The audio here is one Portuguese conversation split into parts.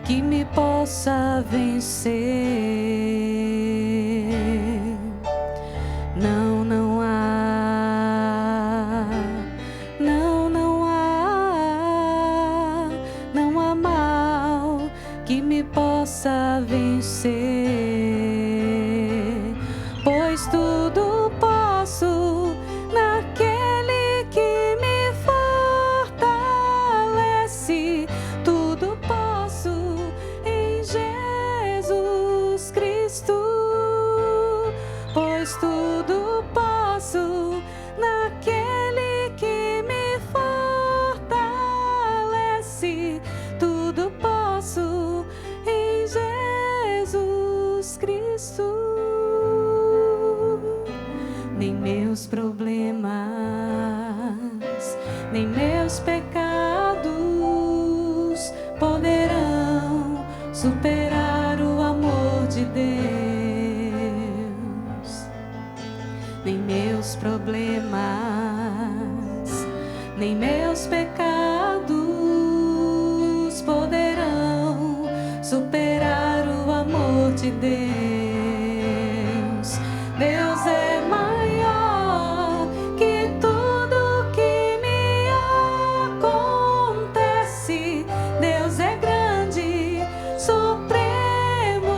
que me possa vencer. Não, não há, não, não há, não há mal que me possa vencer, pois tudo posso naquele que me fortalece, tudo posso em Jesus Cristo, pois tudo posso naquele que me fortalece, tudo posso em Jesus Cristo. Nem meus problemas, nem meus pecados poderão superar o amor de Deus. Nem meus problemas, nem meus pecados poderão superar o amor de Deus. Deus é maior que tudo que me acontece. Deus é grande, supremo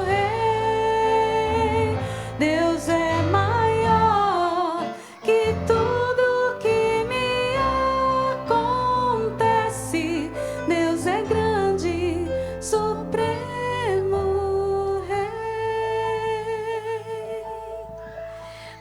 Rei. Deus é maior que tudo que me acontece. Deus é grande, supremo Rei.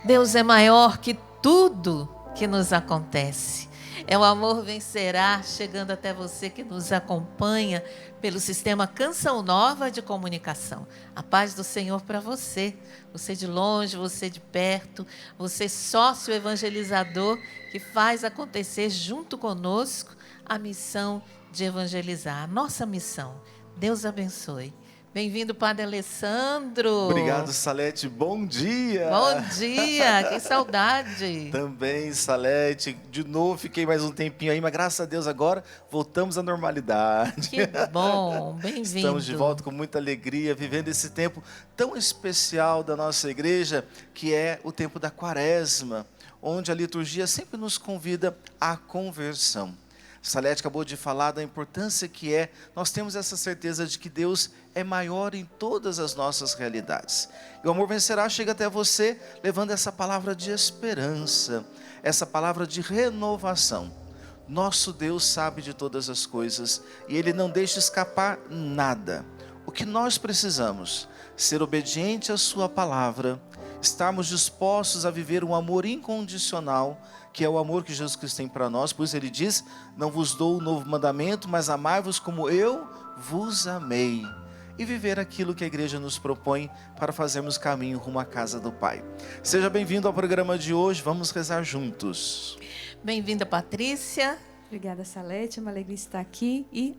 Deus é maior que tudo que nos acontece. É o Amor Vencerá, chegando até você que nos acompanha pelo sistema Canção Nova de Comunicação. A paz do Senhor para você. Você de longe, você de perto, você sócio evangelizador que faz acontecer junto conosco a missão de evangelizar. A nossa missão. Deus abençoe. Bem-vindo, Padre Alessandro. Obrigado, Salete. Bom dia. Bom dia, que saudade. Também, Salete. De novo, fiquei mais um tempinho aí, mas graças a Deus agora voltamos à normalidade. Que bom, bem-vindo. Estamos de volta com muita alegria, vivendo esse tempo tão especial da nossa igreja, que é o tempo da Quaresma, onde a liturgia sempre nos convida à conversão. Salete acabou de falar da importância que é nós temos essa certeza de que Deus é maior em todas as nossas realidades. E o Amor Vencerá chega até você levando essa palavra de esperança, essa palavra de renovação. Nosso Deus sabe de todas as coisas e Ele não deixa escapar nada. O que nós precisamos? Ser obediente à Sua palavra, estarmos dispostos a viver um amor incondicional, que é o amor que Jesus Cristo tem para nós. Por isso Ele diz, não vos dou um novo mandamento, mas amai-vos como eu vos amei. E viver aquilo que a igreja nos propõe para fazermos caminho rumo à casa do Pai. Seja bem-vindo ao programa de hoje, vamos rezar juntos. Bem-vinda, Patrícia. Obrigada, Salete, é uma alegria estar aqui e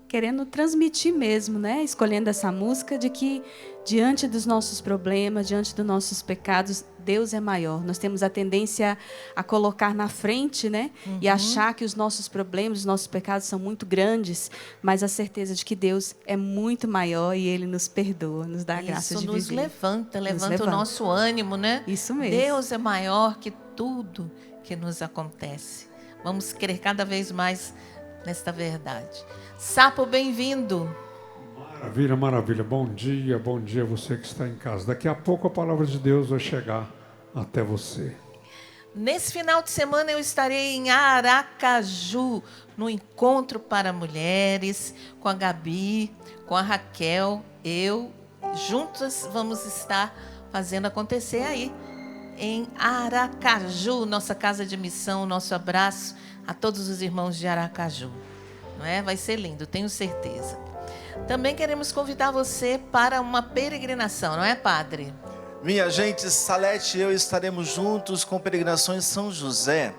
querendo transmitir mesmo, né? Escolhendo essa música de que diante dos nossos problemas, diante dos nossos pecados, Deus é maior. Nós temos a tendência a colocar na frente, né? E achar que os nossos problemas, os nossos pecados são muito grandes, mas a certeza de que Deus é muito maior e Ele nos perdoa, nos dá a graça de viver. Isso nos levanta o nosso ânimo, né? Isso mesmo. Deus é maior que tudo que nos acontece. Vamos crer cada vez mais nesta verdade. Sapo, bem-vindo. Maravilha, maravilha. Bom dia você que está em casa. Daqui a pouco a palavra de Deus vai chegar até você. Nesse final de semana eu estarei em Aracaju, no Encontro para Mulheres, com a Gabi, com a Raquel, eu. Juntas vamos estar fazendo acontecer aí, em Aracaju, nossa casa de missão. Nosso abraço a todos os irmãos de Aracaju. Não é? Vai ser lindo, tenho certeza. Também queremos convidar você para uma peregrinação, não é, Padre? Minha gente, Salete e eu estaremos juntos com Peregrinações São José,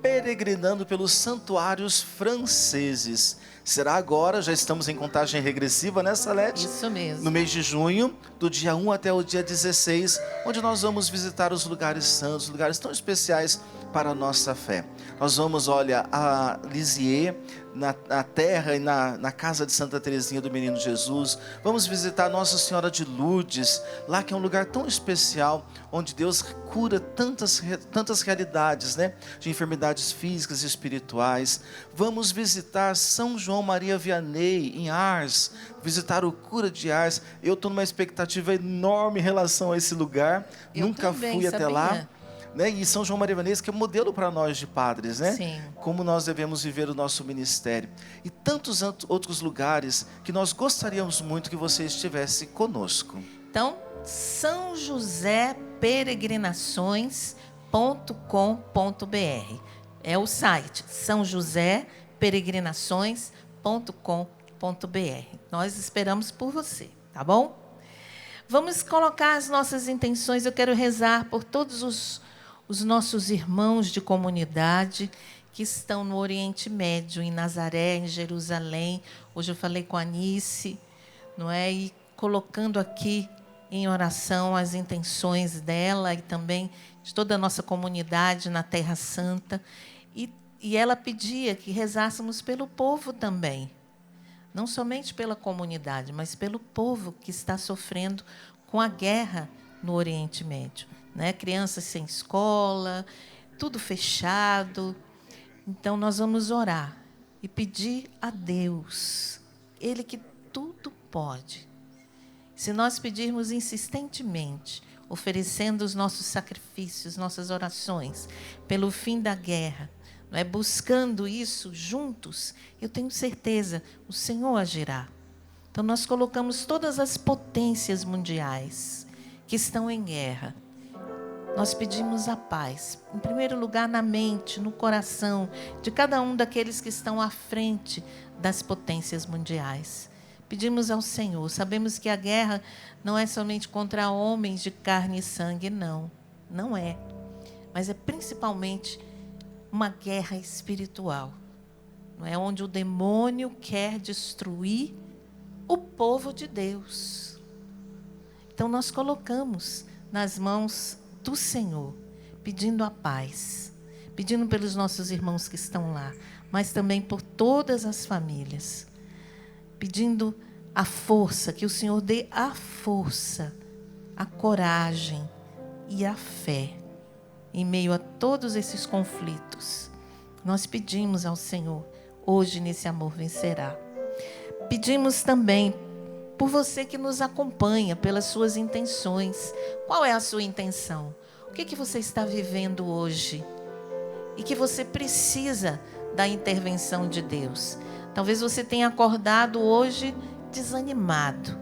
peregrinando pelos santuários franceses. Será agora, já estamos em contagem regressiva, né, Salete? Isso mesmo. No mês de junho, do dia 1 até o dia 16, onde nós vamos visitar os lugares santos, lugares tão especiais para a nossa fé. Nós vamos, olha, a Lisieux, na terra e na casa de Santa Teresinha do Menino Jesus. Vamos visitar Nossa Senhora de Lourdes, lá que é um lugar tão especial, onde Deus cura tantas realidades, né? De enfermidades físicas e espirituais. Vamos visitar São João Maria Vianney, em Ars, visitar o cura de Ars. Eu estou numa expectativa enorme em relação a esse lugar. Eu Nunca também, fui até sabia? lá. Né? E São João Maria Vianney, que é um modelo para nós de padres, né? Sim. Como nós devemos viver o nosso ministério. E tantos outros lugares que nós gostaríamos muito que você estivesse conosco. Então, sãojoséperegrinações.com.br é o site, sãojoséperegrinações.com.br. Nós esperamos por você, tá bom? Vamos colocar as nossas intenções. Eu quero rezar por todos os nossos irmãos de comunidade que estão no Oriente Médio, em Nazaré, em Jerusalém. Hoje eu falei com a Anice, não é? E colocando aqui em oração as intenções dela e também de toda a nossa comunidade na Terra Santa. E ela pedia que rezássemos pelo povo também. Não somente pela comunidade, mas pelo povo que está sofrendo com a guerra no Oriente Médio, né? Crianças sem escola, tudo fechado. Então, nós vamos orar e pedir a Deus, Ele que tudo pode. Se nós pedirmos insistentemente, oferecendo os nossos sacrifícios, nossas orações, pelo fim da guerra, não é? Buscando isso juntos, eu tenho certeza, o Senhor agirá. Então, nós colocamos todas as potências mundiais que estão em guerra. Nós pedimos a paz, em primeiro lugar, na mente, no coração de cada um daqueles que estão à frente das potências mundiais. Pedimos ao Senhor. Sabemos que a guerra não é somente contra homens de carne e sangue, não. Não é. Mas é principalmente uma guerra espiritual. Não é? Onde o demônio quer destruir o povo de Deus. Então, nós colocamos nas mãos do Senhor, pedindo a paz, pedindo pelos nossos irmãos que estão lá, mas também por todas as famílias, pedindo a força, que o Senhor dê a força, a coragem e a fé em meio a todos esses conflitos. Nós pedimos ao Senhor, hoje nesse Amor Vencerá. Pedimos também por você que nos acompanha, pelas suas intenções. Qual é a sua intenção? O que você está vivendo hoje? E que você precisa da intervenção de Deus. Talvez você tenha acordado hoje desanimado,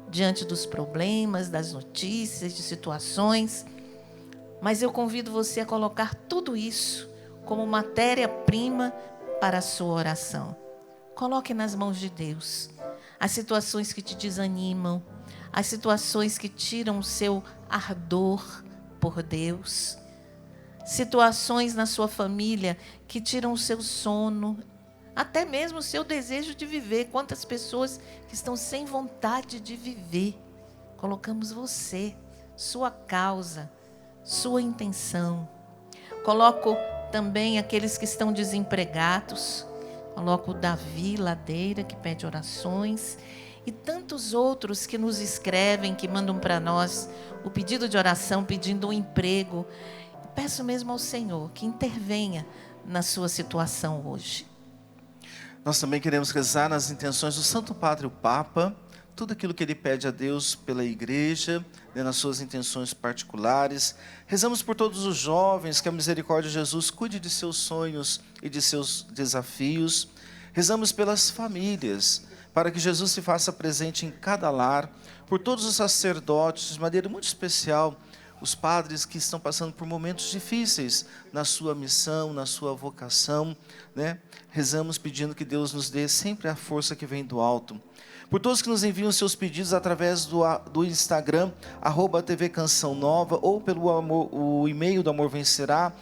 diante dos problemas, das notícias, de situações. Mas eu convido você a colocar tudo isso como matéria-prima para a sua oração. Coloque nas mãos de Deus as situações que te desanimam, as situações que tiram o seu ardor por Deus, situações na sua família que tiram o seu sono, até mesmo o seu desejo de viver. Quantas pessoas que estão sem vontade de viver. Colocamos você, sua causa, sua intenção. Coloco também aqueles que estão desempregados. Coloco o Davi Ladeira, que pede orações, e tantos outros que nos escrevem, que mandam para nós o pedido de oração, pedindo um emprego. Peço mesmo ao Senhor que intervenha na sua situação hoje. Nós também queremos rezar nas intenções do Santo Padre, o Papa, tudo aquilo que ele pede a Deus pela igreja, né, nas suas intenções particulares. Rezamos por todos os jovens, que a misericórdia de Jesus cuide de seus sonhos e de seus desafios. Rezamos pelas famílias, para que Jesus se faça presente em cada lar, por todos os sacerdotes, de maneira muito especial, os padres que estão passando por momentos difíceis na sua missão, na sua vocação, né? Rezamos pedindo que Deus nos dê sempre a força que vem do alto. Por todos que nos enviam seus pedidos através do Instagram, @TV Canção Nova, ou o e-mail do Amor Vencerá,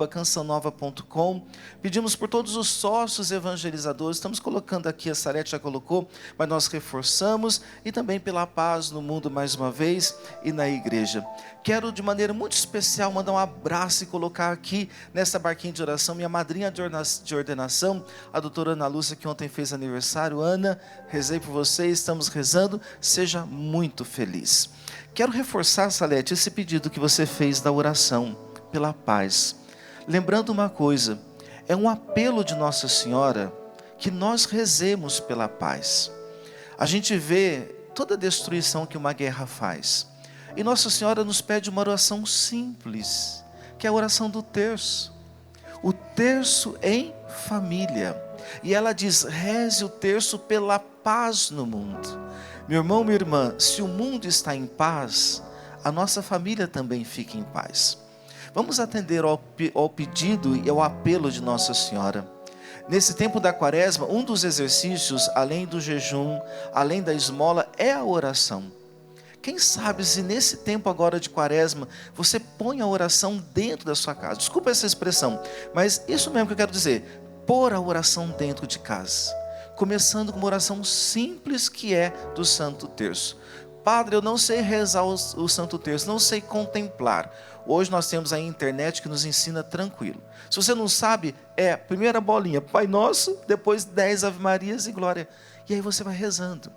@cançãonova.com. Pedimos por todos os sócios evangelizadores, estamos colocando aqui, a Sarete já colocou, mas nós reforçamos, e também pela paz no mundo mais uma vez, e na igreja. Quero de maneira muito especial mandar um abraço e colocar aqui aqui nessa barquinha de oração, minha madrinha de ordenação, a doutora Ana Lúcia, que ontem fez aniversário. Ana, rezei por você, estamos rezando, seja muito feliz. Quero reforçar, Salete, esse pedido que você fez da oração pela paz. Lembrando uma coisa, é um apelo de Nossa Senhora que nós rezemos pela paz. A gente vê toda a destruição que uma guerra faz. E Nossa Senhora nos pede uma oração simples, que é a oração do terço. O terço em família. E ela diz, reze o terço pela paz no mundo. Meu irmão, minha irmã, se o mundo está em paz, a nossa família também fica em paz. Vamos atender ao pedido e ao apelo de Nossa Senhora. Nesse tempo da quaresma, um dos exercícios, além do jejum, além da esmola, é a oração. Quem sabe se nesse tempo agora de quaresma, você põe a oração dentro da sua casa. Desculpa essa expressão, mas isso mesmo que eu quero dizer. Pôr a oração dentro de casa. Começando com uma oração simples que é do Santo Terço. Padre, eu não sei rezar o Santo Terço, não sei contemplar. Hoje nós temos a internet que nos ensina tranquilo. Se você não sabe, primeira bolinha, Pai Nosso, depois 10 Ave Marias e Glória. E aí você vai rezando.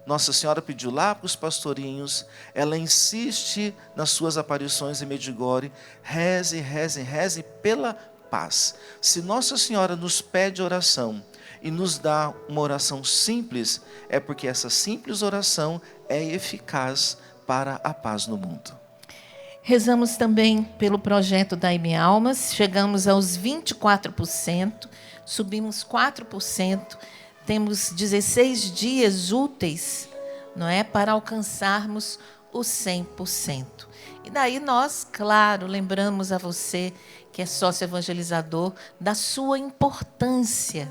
Nossa Senhora pediu lá para os pastorinhos, ela insiste nas suas aparições em Medjugorje, reze, reze, reze pela paz. Se Nossa Senhora nos pede oração e nos dá uma oração simples, é porque essa simples oração é eficaz para a paz no mundo. Rezamos também pelo projeto da M Almas, chegamos aos 24%, subimos 4%, temos 16 dias úteis, não é, para alcançarmos os 100%. E daí nós, claro, lembramos a você, que é sócio evangelizador, da sua importância,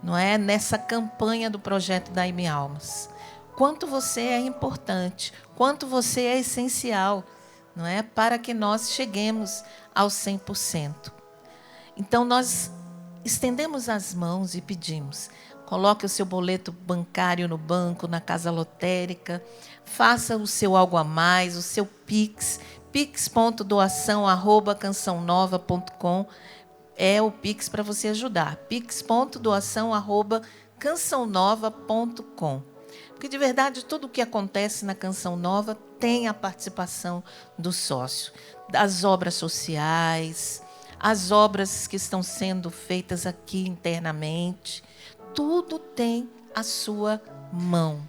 não é, nessa campanha do projeto da M Almas. Quanto você é importante, quanto você é essencial, não é, para que nós cheguemos aos 100%. Então nós estendemos as mãos e pedimos, coloque o seu boleto bancário no banco, na casa lotérica, faça o seu algo a mais, o seu Pix, pix.doação@cançãonova.com é o Pix para você ajudar, pix.doação@cançãonova.com. Porque, de verdade, tudo o que acontece na Canção Nova tem a participação do sócio. As obras sociais, as obras que estão sendo feitas aqui internamente, tudo tem a sua mão,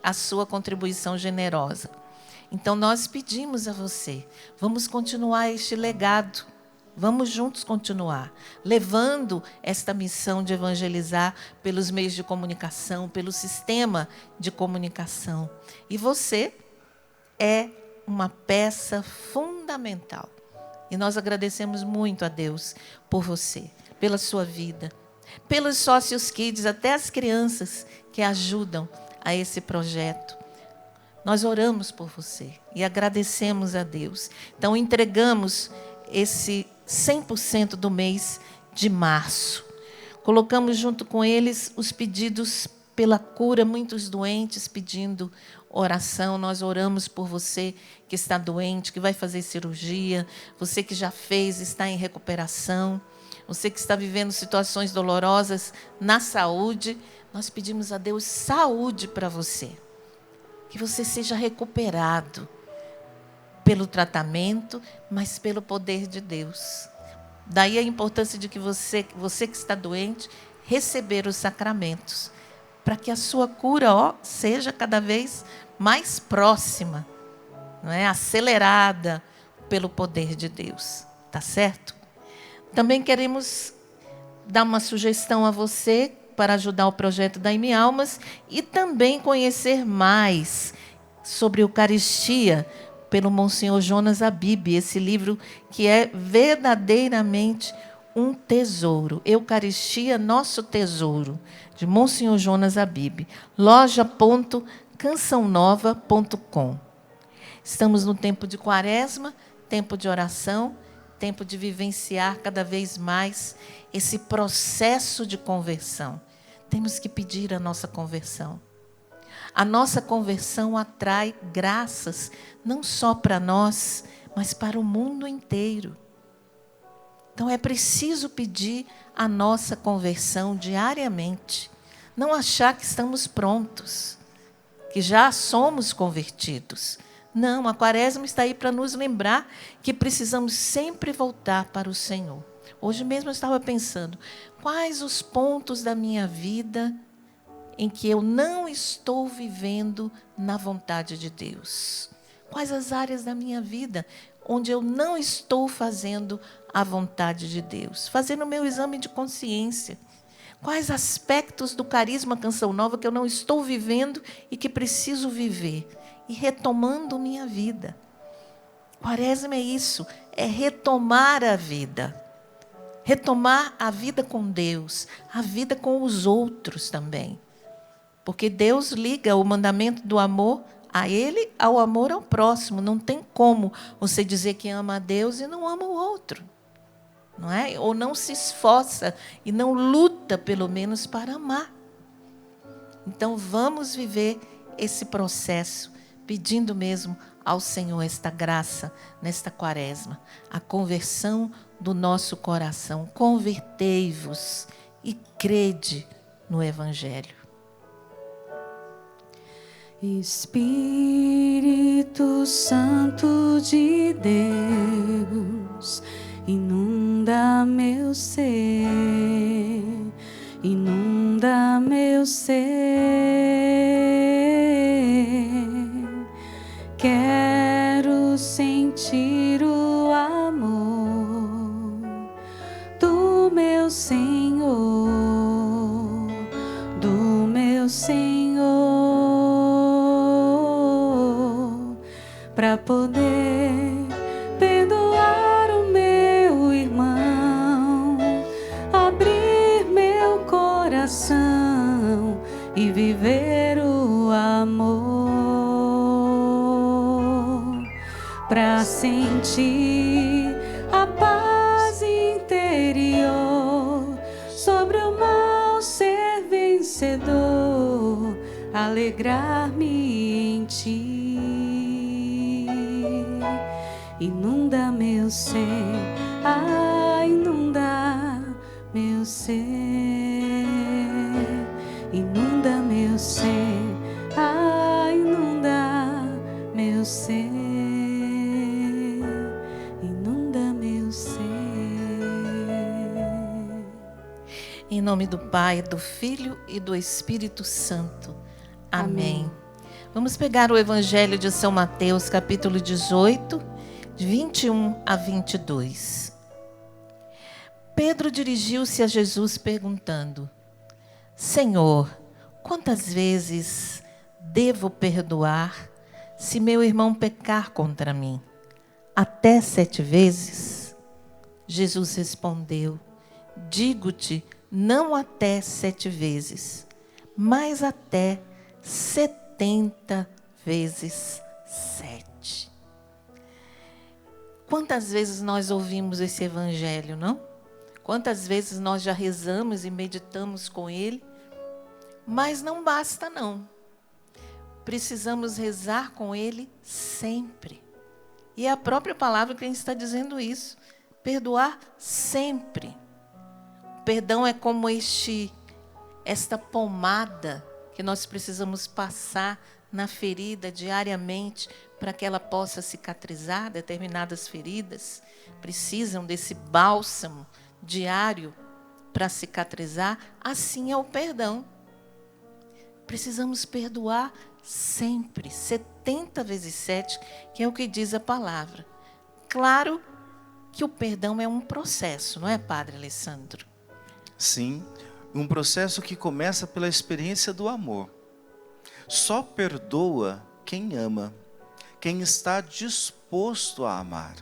a sua contribuição generosa. Então, nós pedimos a você, vamos continuar este legado. Vamos juntos continuar, levando esta missão de evangelizar pelos meios de comunicação, pelo sistema de comunicação. E você é uma peça fundamental. E nós agradecemos muito a Deus por você, pela sua vida, pelos sócios kids, até as crianças que ajudam a esse projeto. Nós oramos por você e agradecemos a Deus. Então, entregamos esse 100% do mês de março. Colocamos junto com eles os pedidos pela cura, muitos doentes pedindo oração. Nós oramos por você que está doente, que vai fazer cirurgia, você que já fez, está em recuperação, você que está vivendo situações dolorosas na saúde. Nós pedimos a Deus saúde para você, que você seja recuperado pelo tratamento, mas pelo poder de Deus. Daí a importância de que você que está doente, receber os sacramentos, para que a sua cura seja cada vez mais próxima, não é? Acelerada pelo poder de Deus. Tá certo? Também queremos dar uma sugestão a você para ajudar o projeto da M Almas e também conhecer mais sobre Eucaristia, pelo Monsenhor Jonas Abib, esse livro que é verdadeiramente um tesouro. Eucaristia, nosso tesouro, de Monsenhor Jonas Abib. loja.cançãonova.com. Estamos no tempo de quaresma, tempo de oração, tempo de vivenciar cada vez mais esse processo de conversão. Temos que pedir a nossa conversão. A nossa conversão atrai graças, não só para nós, mas para o mundo inteiro. Então é preciso pedir a nossa conversão diariamente. Não achar que estamos prontos, que já somos convertidos. Não, a Quaresma está aí para nos lembrar que precisamos sempre voltar para o Senhor. Hoje mesmo eu estava pensando, quais os pontos da minha vida em que eu não estou vivendo na vontade de Deus? Quais as áreas da minha vida onde eu não estou fazendo a vontade de Deus? Fazendo o meu exame de consciência. Quais aspectos do carisma Canção Nova que eu não estou vivendo e que preciso viver? E retomando minha vida. Quaresma é isso, é retomar a vida. Retomar a vida com Deus, a vida com os outros também. Porque Deus liga o mandamento do amor a Ele, ao amor ao próximo. Não tem como você dizer que ama a Deus e não ama o outro. Não é? Ou não se esforça e não luta, pelo menos, para amar. Então, vamos viver esse processo, pedindo mesmo ao Senhor esta graça nesta Quaresma, a conversão do nosso coração. Convertei-vos e crede no Evangelho. Espírito Santo de Deus, inunda meu ser, inunda meu ser. Quero sentir o amor do meu Senhor, do meu Senhor, para poder perdoar o meu irmão, abrir meu coração e viver o amor, para sentir a paz interior, sobre o mal ser vencedor, alegrar-me em ti. Inunda meu ser, inunda meu ser, inunda meu ser, inunda meu ser, inunda meu ser. Em nome do Pai, do Filho e do Espírito Santo. Amém. Vamos pegar o Evangelho de São Mateus, capítulo 18, de 21 a 22. Pedro dirigiu-se a Jesus perguntando: Senhor, quantas vezes devo perdoar se meu irmão pecar contra mim? Até 7 vezes? Jesus respondeu: digo-te, não até 7 vezes, mas até 70 vezes 7. Quantas vezes nós ouvimos esse evangelho, não? Quantas vezes nós já rezamos e meditamos com ele? Mas não basta, não. Precisamos rezar com ele sempre. E é a própria palavra que está dizendo isso. Perdoar sempre. O perdão é como esta pomada que nós precisamos passar na ferida diariamente para que ela possa cicatrizar. Determinadas feridas precisam desse bálsamo diário para cicatrizar. Assim é o perdão. Precisamos perdoar sempre, 70 vezes 7, que é o que diz a palavra. Claro que o perdão é um processo, não é, Padre Alessandro? Sim, um processo que começa pela experiência do amor. Só perdoa quem ama, quem está disposto a amar.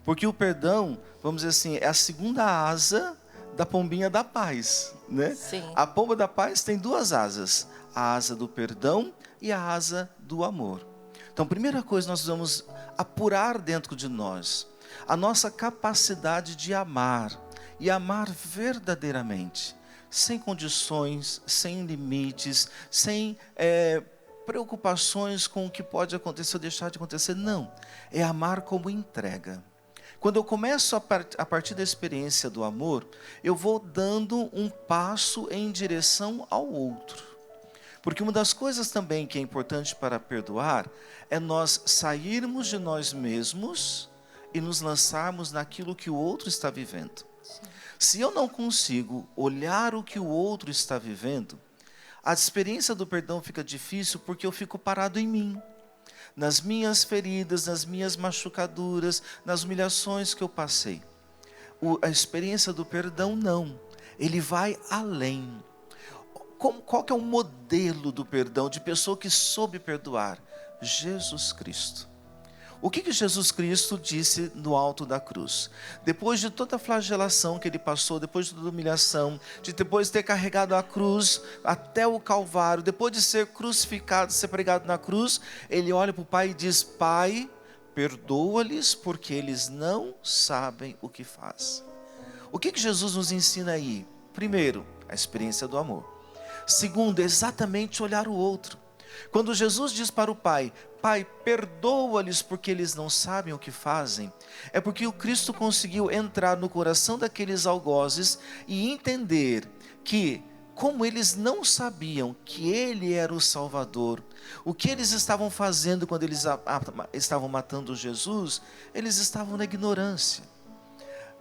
Porque o perdão, vamos dizer assim, é a segunda asa da pombinha da paz, né? Sim. A pomba da paz tem 2 asas, a asa do perdão e a asa do amor. Então, primeira coisa, nós vamos apurar dentro de nós a nossa capacidade de amar, e amar verdadeiramente, sem condições, sem limites, sem preocupações com o que pode acontecer ou deixar de acontecer. Não, é amar como entrega. Quando eu começo a partir da experiência do amor, eu vou dando um passo em direção ao outro. Porque uma das coisas também que é importante para perdoar é nós sairmos de nós mesmos e nos lançarmos naquilo que o outro está vivendo. Sim. Se eu não consigo olhar o que o outro está vivendo, a experiência do perdão fica difícil porque eu fico parado em mim, nas minhas feridas, nas minhas machucaduras, nas humilhações que eu passei. A experiência do perdão não, ele vai além. Qual que é o modelo do perdão, de pessoa que soube perdoar? Jesus Cristo. O que Jesus Cristo disse no alto da cruz? Depois de toda a flagelação que ele passou, depois de toda a humilhação, depois de ter carregado a cruz até o Calvário, depois de ser crucificado, ser pregado na cruz, ele olha para o Pai e diz: Pai, perdoa-lhes porque eles não sabem o que fazem. O que Jesus nos ensina aí? Primeiro, a experiência do amor. Segundo, exatamente olhar o outro. Quando Jesus diz para o Pai: Pai, perdoa-lhes porque eles não sabem o que fazem, é porque o Cristo conseguiu entrar no coração daqueles algozes e entender que, como eles não sabiam que Ele era o Salvador, o que eles estavam fazendo quando eles estavam matando Jesus, eles estavam na ignorância.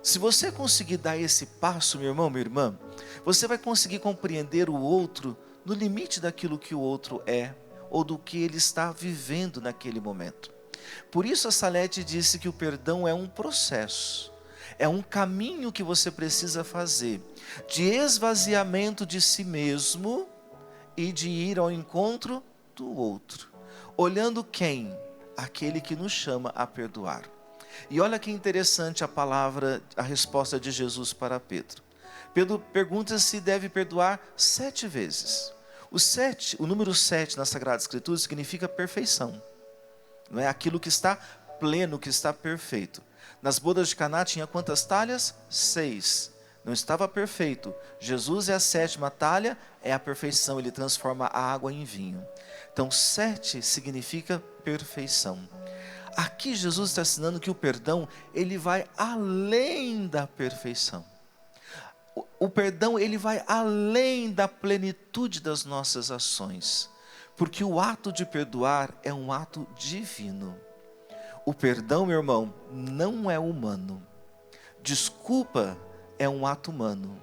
Se você conseguir dar esse passo, meu irmão, minha irmã, você vai conseguir compreender o outro no limite daquilo que o outro é, ou do que ele está vivendo naquele momento. Por isso a Salete disse que o perdão é um processo, é um caminho que você precisa fazer, de esvaziamento de si mesmo e de ir ao encontro do outro. Olhando quem? Aquele que nos chama a perdoar. E olha que interessante a resposta de Jesus para Pedro. Pedro pergunta se deve perdoar 7 vezes. O número 7 na Sagrada Escritura significa perfeição. Não é aquilo que está pleno, que está perfeito. Nas bodas de Caná tinha quantas talhas? 6. Não estava perfeito. Jesus é a 7ª talha, é a perfeição. Ele transforma a água em vinho. Então 7 significa perfeição. Aqui Jesus está ensinando que o perdão, ele vai além da perfeição. O perdão, ele vai além da plenitude das nossas ações. Porque o ato de perdoar é um ato divino. O perdão, meu irmão, não é humano. Desculpa é um ato humano.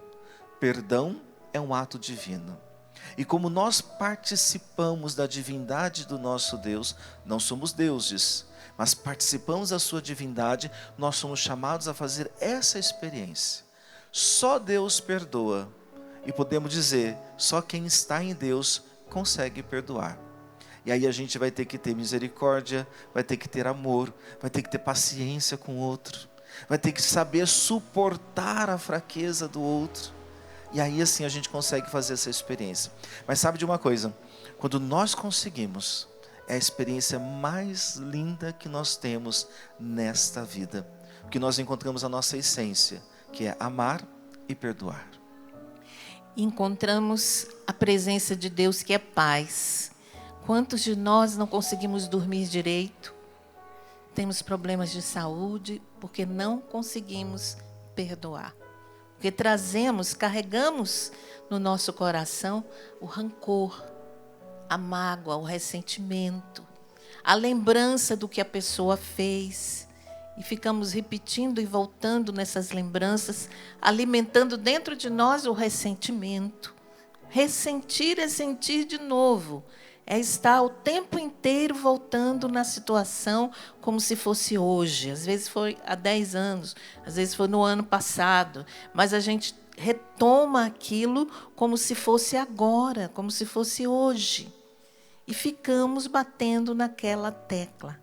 Perdão é um ato divino. E como nós participamos da divindade do nosso Deus, não somos deuses, mas participamos da sua divindade, nós somos chamados a fazer essa experiência. Só Deus perdoa. E podemos dizer, só quem está em Deus consegue perdoar. E aí a gente vai ter que ter misericórdia, vai ter que ter amor, vai ter que ter paciência com o outro, vai ter que saber suportar a fraqueza do outro. E aí assim a gente consegue fazer essa experiência. Mas sabe de uma coisa? Quando nós conseguimos, é a experiência mais linda que nós temos nesta vida. Porque nós encontramos a nossa essência, que é amar e perdoar. Encontramos a presença de Deus, que é paz. Quantos de nós não conseguimos dormir direito? Temos problemas de saúde porque não conseguimos perdoar. Porque carregamos no nosso coração o rancor, a mágoa, o ressentimento, a lembrança do que a pessoa fez. E ficamos repetindo e voltando nessas lembranças, alimentando dentro de nós o ressentimento. Ressentir é sentir de novo. É estar o tempo inteiro voltando na situação como se fosse hoje. Às vezes foi há 10 anos, às vezes foi no ano passado. Mas a gente retoma aquilo como se fosse agora, como se fosse hoje. E ficamos batendo naquela tecla.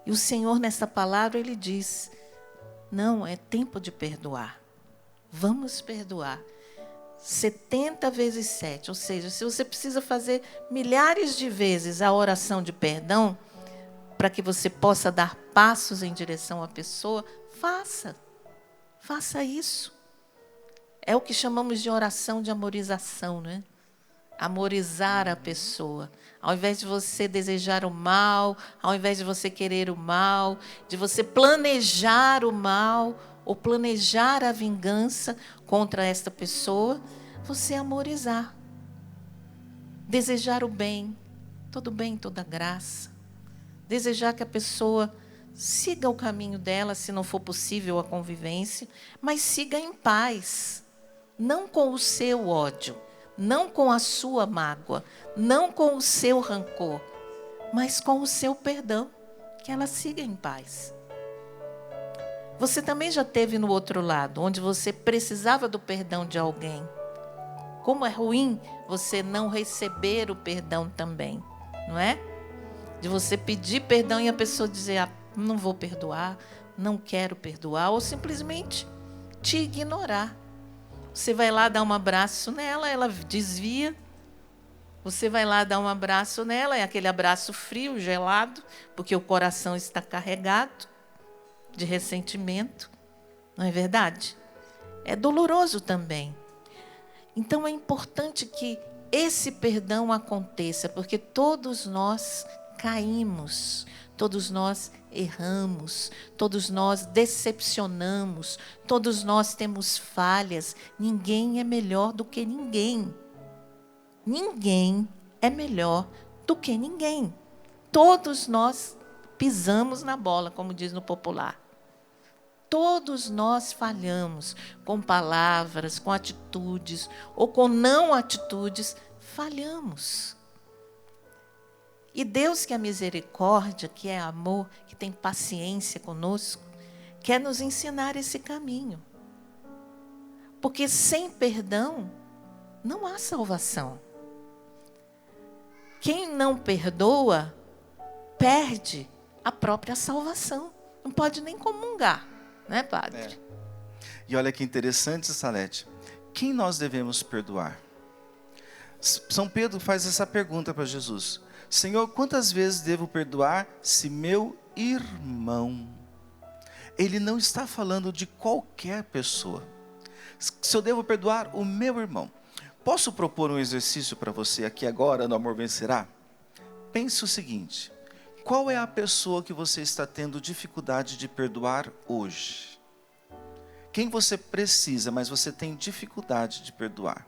E o Senhor, nessa palavra, Ele diz, não, é tempo de perdoar. Vamos perdoar. 70 vezes 7, ou seja, se você precisa fazer milhares de vezes a oração de perdão, para que você possa dar passos em direção à pessoa, faça. Faça isso. É o que chamamos de oração de amorização, né? amorizar a pessoa. Ao invés de você desejar o mal, ao invés de você querer o mal, de você planejar o mal ou planejar a vingança contra esta pessoa, você amorizar. Desejar o bem, toda graça. Desejar que a pessoa siga o caminho dela, se não for possível a convivência, mas siga em paz, não com o seu ódio, não com a sua mágoa, não com o seu rancor, mas com o seu perdão, que ela siga em paz. Você também já esteve no outro lado, onde você precisava do perdão de alguém. Como é ruim você não receber o perdão também, não é? De você pedir perdão e a pessoa dizer, não vou perdoar, não quero perdoar, ou simplesmente te ignorar. Você vai lá dar um abraço nela, ela desvia. Você vai lá dar um abraço nela, é aquele abraço frio, gelado, porque o coração está carregado de ressentimento. Não é verdade? É doloroso também. Então é importante que esse perdão aconteça, porque todos nós caímos, todos nós erramos, todos nós decepcionamos, todos nós temos falhas. Ninguém é melhor do que ninguém. Ninguém é melhor do que ninguém. Todos nós pisamos na bola, como diz no popular. Todos nós falhamos com palavras, com atitudes ou com não atitudes, falhamos. E Deus, que é misericórdia, que é amor, que tem paciência conosco, quer nos ensinar esse caminho. Porque sem perdão não há salvação. Quem não perdoa, perde a própria salvação. Não pode nem comungar. Não é, padre? E olha que interessante, Salete. Quem nós devemos perdoar? São Pedro faz essa pergunta para Jesus. Senhor, quantas vezes devo perdoar se meu irmão? Ele não está falando de qualquer pessoa. Se eu devo perdoar o meu irmão. Posso propor um exercício para você aqui agora, no Amor Vencerá? Pense o seguinte. Qual é a pessoa que você está tendo dificuldade de perdoar hoje? Quem você precisa, mas você tem dificuldade de perdoar?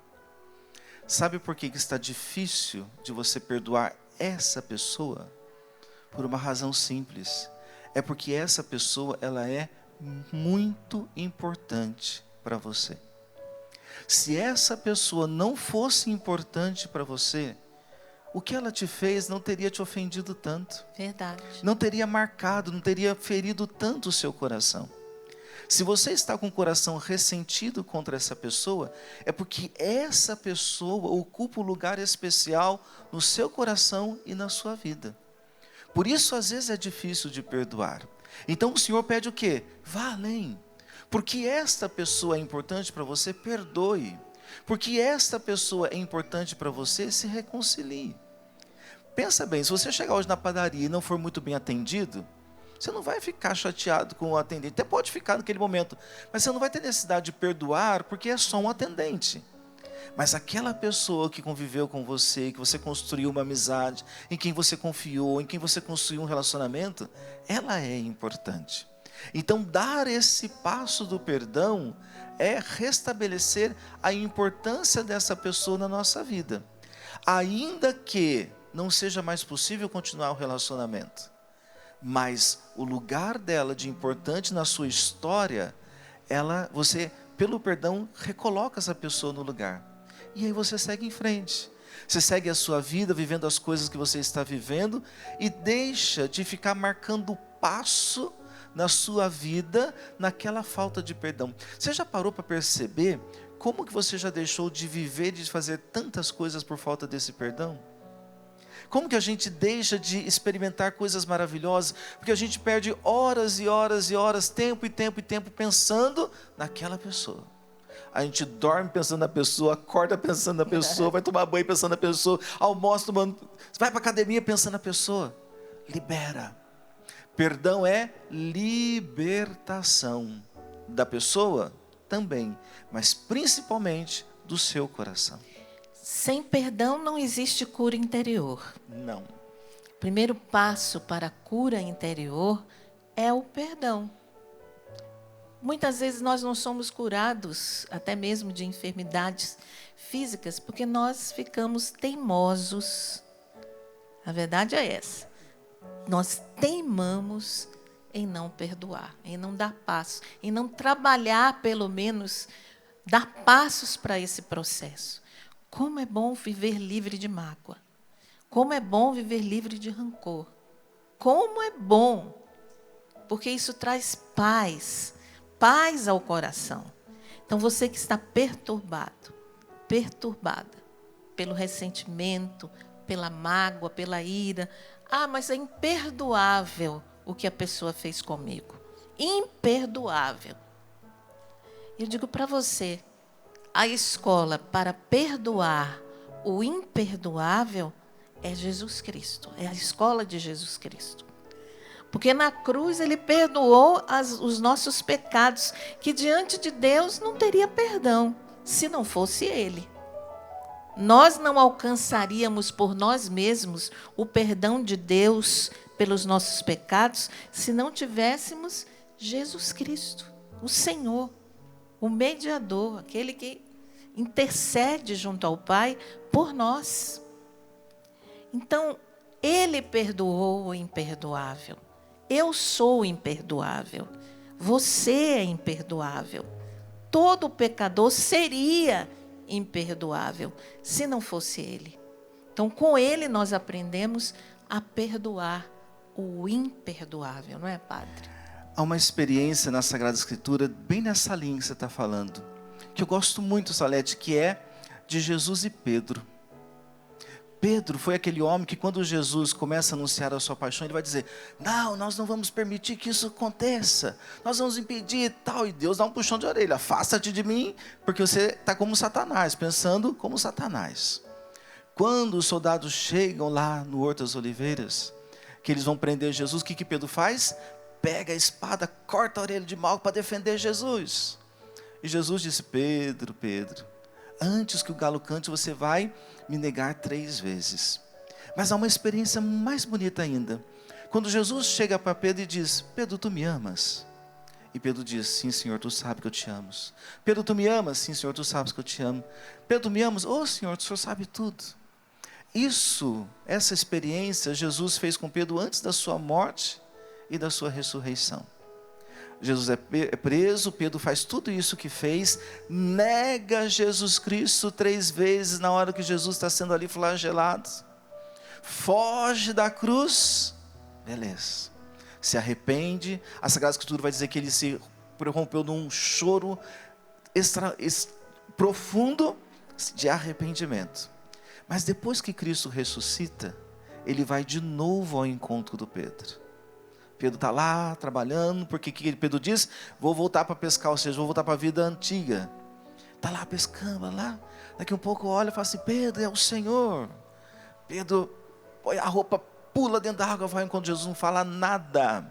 Sabe por que está difícil de você perdoar essa pessoa? Por uma razão simples. É porque essa pessoa, ela é muito importante para você. Se essa pessoa não fosse importante para você, o que ela te fez não teria te ofendido tanto. Verdade. Não teria marcado, não teria ferido tanto o seu coração. Se você está com o coração ressentido contra essa pessoa, é porque essa pessoa ocupa um lugar especial no seu coração e na sua vida. Por isso, às vezes, é difícil de perdoar. Então, o Senhor pede o quê? Vá além. Porque esta pessoa é importante para você, perdoe. Porque esta pessoa é importante para você, se reconcilie. Pensa bem, se você chegar hoje na padaria e não for muito bem atendido, você não vai ficar chateado com o atendente. Até pode ficar naquele momento, mas você não vai ter necessidade de perdoar, porque é só um atendente. Mas aquela pessoa que conviveu com você, que você construiu uma amizade, em quem você confiou, em quem você construiu um relacionamento, ela é importante. Então, dar esse passo do perdão é restabelecer a importância dessa pessoa na nossa vida. Ainda que não seja mais possível continuar o relacionamento, mas o lugar dela de importante na sua história, você, pelo perdão, recoloca essa pessoa no lugar. E aí você segue em frente. Você segue a sua vida, vivendo as coisas que você está vivendo, e deixa de ficar marcando passo na sua vida, naquela falta de perdão. Você já parou para perceber como que você já deixou de viver, de fazer tantas coisas por falta desse perdão? Como que a gente deixa de experimentar coisas maravilhosas? Porque a gente perde horas e horas e horas, tempo e tempo e tempo pensando naquela pessoa. A gente dorme pensando na pessoa, acorda pensando na pessoa, vai tomar banho pensando na pessoa, almoça tomando, vai para a academia pensando na pessoa. Libera. Perdão é libertação da pessoa também, mas principalmente do seu coração. Sem perdão não existe cura interior. Não. O primeiro passo para a cura interior é o perdão. Muitas vezes nós não somos curados, até mesmo de enfermidades físicas, porque nós ficamos teimosos. A verdade é essa. Nós teimamos em não perdoar, em não dar passo, em não trabalhar, pelo menos, dar passos para esse processo. Como é bom viver livre de mágoa. Como é bom viver livre de rancor. Como é bom, porque isso traz paz, paz ao coração. Então, você que está perturbado, perturbada pelo ressentimento, pela mágoa, pela ira. Ah, mas é imperdoável o que a pessoa fez comigo. Imperdoável. Eu digo para você, a escola para perdoar o imperdoável é Jesus Cristo. É a escola de Jesus Cristo. Porque na cruz ele perdoou os nossos pecados, que diante de Deus não teria perdão, se não fosse ele. Nós não alcançaríamos por nós mesmos o perdão de Deus pelos nossos pecados se não tivéssemos Jesus Cristo, o Senhor, o mediador, aquele que intercede junto ao Pai por nós. Então, ele perdoou o imperdoável. Eu sou imperdoável. Você é imperdoável. Todo pecador seria imperdoável se não fosse ele. Então, com ele nós aprendemos a perdoar o imperdoável, não é, Padre? Há uma experiência na Sagrada Escritura, bem nessa linha que você está falando, que eu gosto muito, Salete, que é de Jesus e Pedro. Pedro foi aquele homem que, quando Jesus começa a anunciar a sua paixão, ele vai dizer: não, nós não vamos permitir que isso aconteça, nós vamos impedir e tal. E Deus dá um puxão de orelha: afasta-te de mim, porque você está como Satanás, pensando como Satanás. Quando os soldados chegam lá no Horto das Oliveiras, que eles vão prender Jesus, o que Pedro faz? Pega a espada, corta a orelha de Malco para defender Jesus. E Jesus disse: Pedro, Pedro, antes que o galo cante, você vai me negar 3 vezes. Mas há uma experiência mais bonita ainda. Quando Jesus chega para Pedro e diz: Pedro, tu me amas? E Pedro diz: sim, Senhor, tu sabes que eu te amo. Pedro, tu me amas? Sim, Senhor, tu sabes que eu te amo. Pedro, tu me amas? Oh, Senhor, o Senhor sabe tudo. Essa experiência Jesus fez com Pedro antes da sua morte e da sua ressurreição. Jesus é preso, Pedro faz tudo isso que fez, nega Jesus Cristo 3 vezes na hora que Jesus está sendo ali flagelado, foge da cruz, beleza, se arrepende. A Sagrada Escritura vai dizer que ele se rompeu num choro profundo de arrependimento. Mas depois que Cristo ressuscita, ele vai de novo ao encontro do Pedro. Pedro está lá trabalhando, porque que Pedro diz? Vou voltar para pescar, ou seja, vou voltar para a vida antiga. Está lá pescando, lá. Daqui um pouco olha e fala assim: Pedro, é o Senhor. Pedro põe a roupa, pula dentro da água, vai enquanto Jesus não fala nada.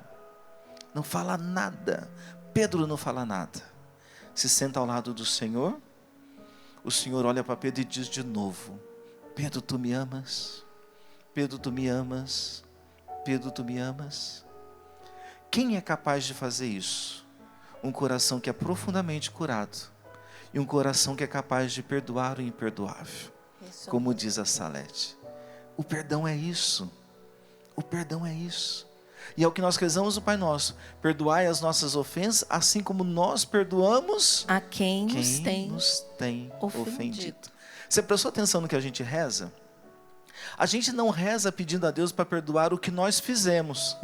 Não fala nada. Pedro não fala nada. Se senta ao lado do Senhor. O Senhor olha para Pedro e diz de novo: Pedro, tu me amas? Pedro, tu me amas? Pedro, tu me amas? Quem é capaz de fazer isso? Um coração que é profundamente curado e um coração que é capaz de perdoar o imperdoável, como diz a Salete. O perdão é isso. O perdão é isso. E é o que nós rezamos no Pai Nosso: perdoai as nossas ofensas, assim como nós perdoamos a quem nos tem ofendido. Você prestou atenção no que a gente reza? A gente não reza pedindo a Deus para perdoar o que nós fizemos.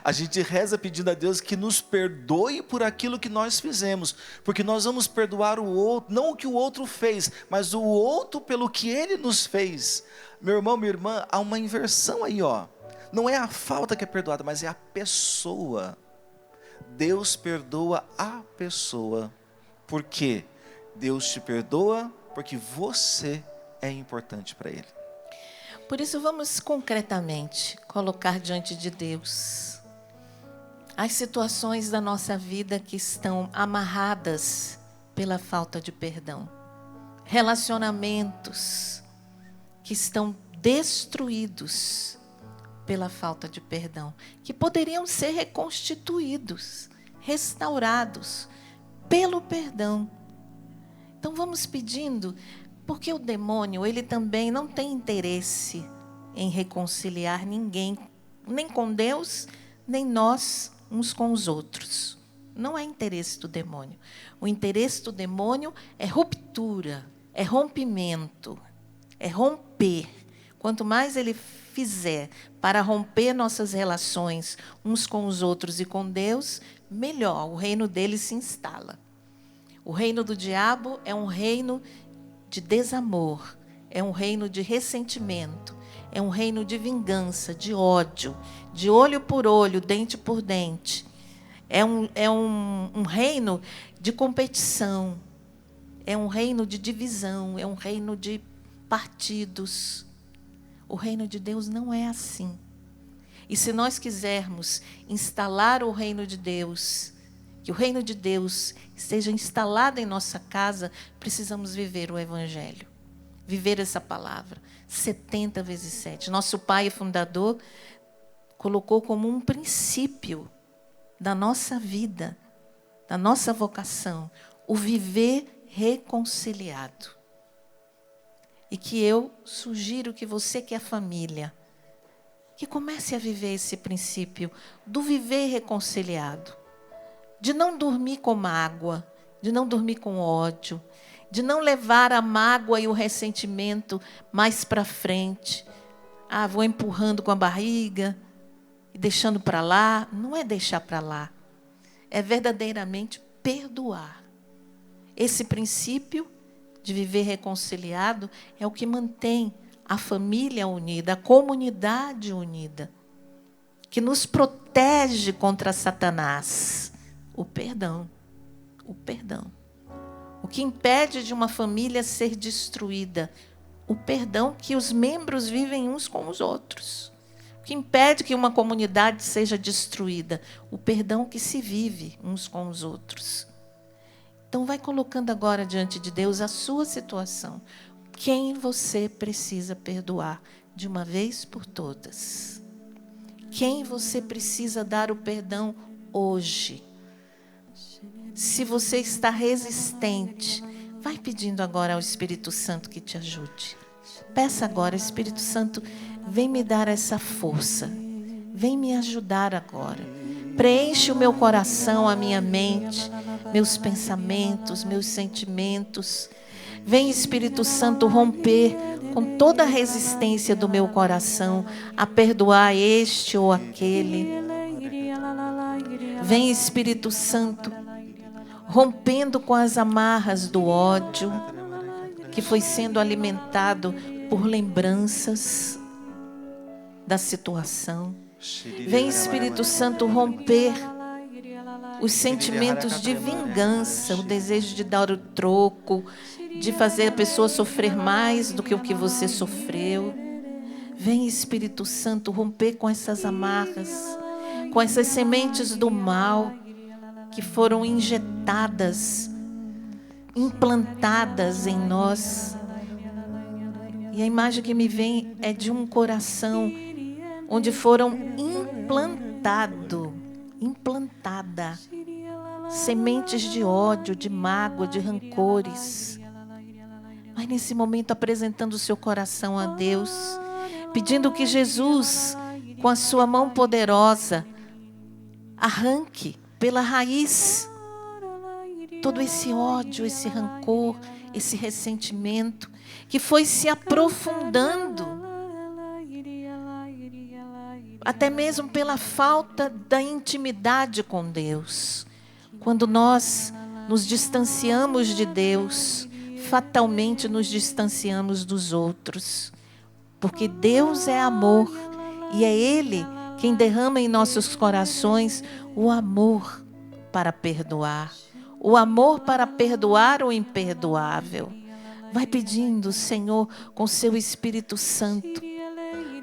A gente reza pedindo a Deus que nos perdoe por aquilo que nós fizemos, porque nós vamos perdoar o outro, não o que o outro fez, mas o outro pelo que ele nos fez. Meu irmão, minha irmã, há uma inversão aí, ó. Não é a falta que é perdoada, mas é a pessoa. Deus perdoa a pessoa. Por quê? Deus te perdoa porque você é importante para Ele. Por isso, vamos concretamente colocar diante de Deus as situações da nossa vida que estão amarradas pela falta de perdão. relacionamentos que estão destruídos pela falta de perdão, que poderiam ser reconstituídos, restaurados pelo perdão. Então vamos pedindo, porque o demônio, ele também não tem interesse em reconciliar ninguém, nem com Deus, nem nós uns com os outros. Não é interesse do demônio. O interesse do demônio é ruptura, é rompimento, é romper. Quanto mais ele fizer para romper nossas relações uns com os outros e com Deus, melhor, o reino dele se instala. O reino do diabo é um reino de desamor, é um reino de ressentimento, é um reino de vingança, de ódio, de olho por olho, dente por dente. É um reino de competição, é um reino de divisão, é um reino de partidos. O reino de Deus não é assim. E se nós quisermos instalar o reino de Deus, que o reino de Deus esteja instalado em nossa casa, precisamos viver o Evangelho. Viver essa palavra, 70 vezes 7. Nosso pai fundador colocou como um princípio da nossa vida, da nossa vocação, o viver reconciliado. E que eu sugiro que você que é família, que comece a viver esse princípio do viver reconciliado. De não dormir com mágoa, de não dormir com ódio, de não levar a mágoa e o ressentimento mais para frente. Vou empurrando com a barriga e deixando para lá. Não é deixar para lá, é verdadeiramente perdoar. Esse princípio de viver reconciliado é o que mantém a família unida, a comunidade unida, que nos protege contra Satanás. O perdão. O perdão. O que impede de uma família ser destruída? O perdão que os membros vivem uns com os outros. O que impede que uma comunidade seja destruída? O perdão que se vive uns com os outros. Então vai colocando agora diante de Deus a sua situação. Quem você precisa perdoar de uma vez por todas? Quem você precisa dar o perdão hoje? Se você está resistente, vai pedindo agora ao Espírito Santo que te ajude. Peça agora, Espírito Santo, vem me dar essa força. Vem me ajudar agora. Preenche o meu coração, a minha mente, meus pensamentos, meus sentimentos. Vem, Espírito Santo, romper com toda a resistência do meu coração a perdoar este ou aquele. Vem, Espírito Santo, rompendo com as amarras do ódio que foi sendo alimentado por lembranças da situação. Vem, Espírito Santo, romper os sentimentos de vingança, o desejo de dar o troco, de fazer a pessoa sofrer mais do que o que você sofreu. Vem, Espírito Santo, romper com essas amarras, com essas sementes do mal que foram injetadas, implantadas em nós. E a imagem que me vem é de um coração onde foram implantada sementes de ódio, de mágoa, de rancores. Mas nesse momento apresentando o seu coração a Deus, pedindo que Jesus, com a sua mão poderosa, arranque pela raiz todo esse ódio, esse rancor, esse ressentimento que foi se aprofundando, até mesmo pela falta da intimidade com Deus. Quando nós nos distanciamos de Deus, fatalmente nos distanciamos dos outros, porque Deus é amor e é Ele quem derrama em nossos corações o amor para perdoar. O amor para perdoar o imperdoável. Vai pedindo, Senhor, com seu Espírito Santo.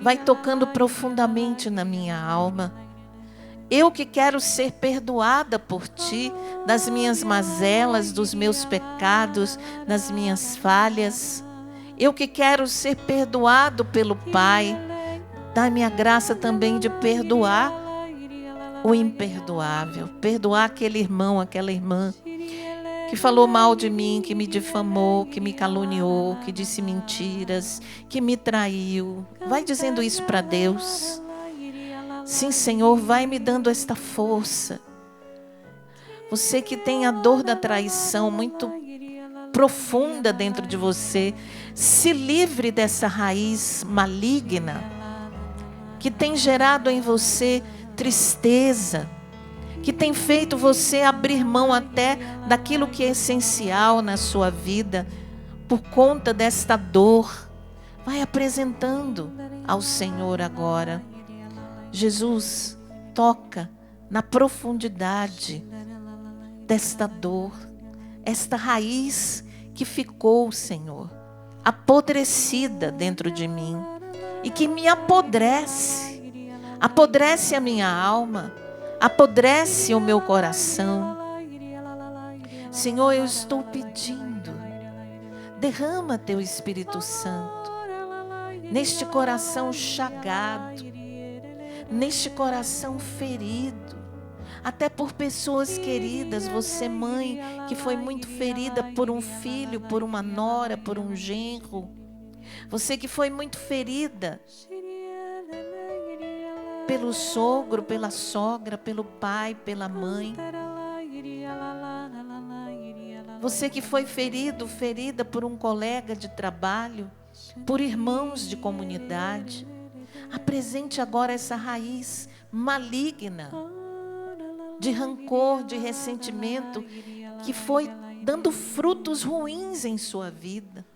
Vai tocando profundamente na minha alma. Eu que quero ser perdoada por Ti, das minhas mazelas, dos meus pecados, das minhas falhas. Eu que quero ser perdoado pelo Pai. Dá-me a graça também de perdoar o imperdoável. Perdoar aquele irmão, aquela irmã que falou mal de mim, que me difamou, que me caluniou, que disse mentiras, que me traiu. Vai dizendo isso para Deus. Sim, Senhor, vai me dando esta força. Você que tem a dor da traição muito profunda dentro de você, se livre dessa raiz maligna que tem gerado em você tristeza, que tem feito você abrir mão até daquilo que é essencial na sua vida, por conta desta dor. Vai apresentando ao Senhor agora. Jesus, toca na profundidade desta dor, esta raiz que ficou, Senhor, apodrecida dentro de mim e que me apodrece a minha alma, apodrece o meu coração. Senhor, eu estou pedindo, derrama Teu Espírito Santo neste coração chagado, neste coração ferido, até por pessoas queridas. Você, mãe, que foi muito ferida por um filho, por uma nora, por um genro. Você que foi muito ferida pelo sogro, pela sogra, pelo pai, pela mãe. Você que foi ferida por um colega de trabalho, por irmãos de comunidade. Apresente agora essa raiz maligna de rancor, de ressentimento, que foi dando frutos ruins em sua vida,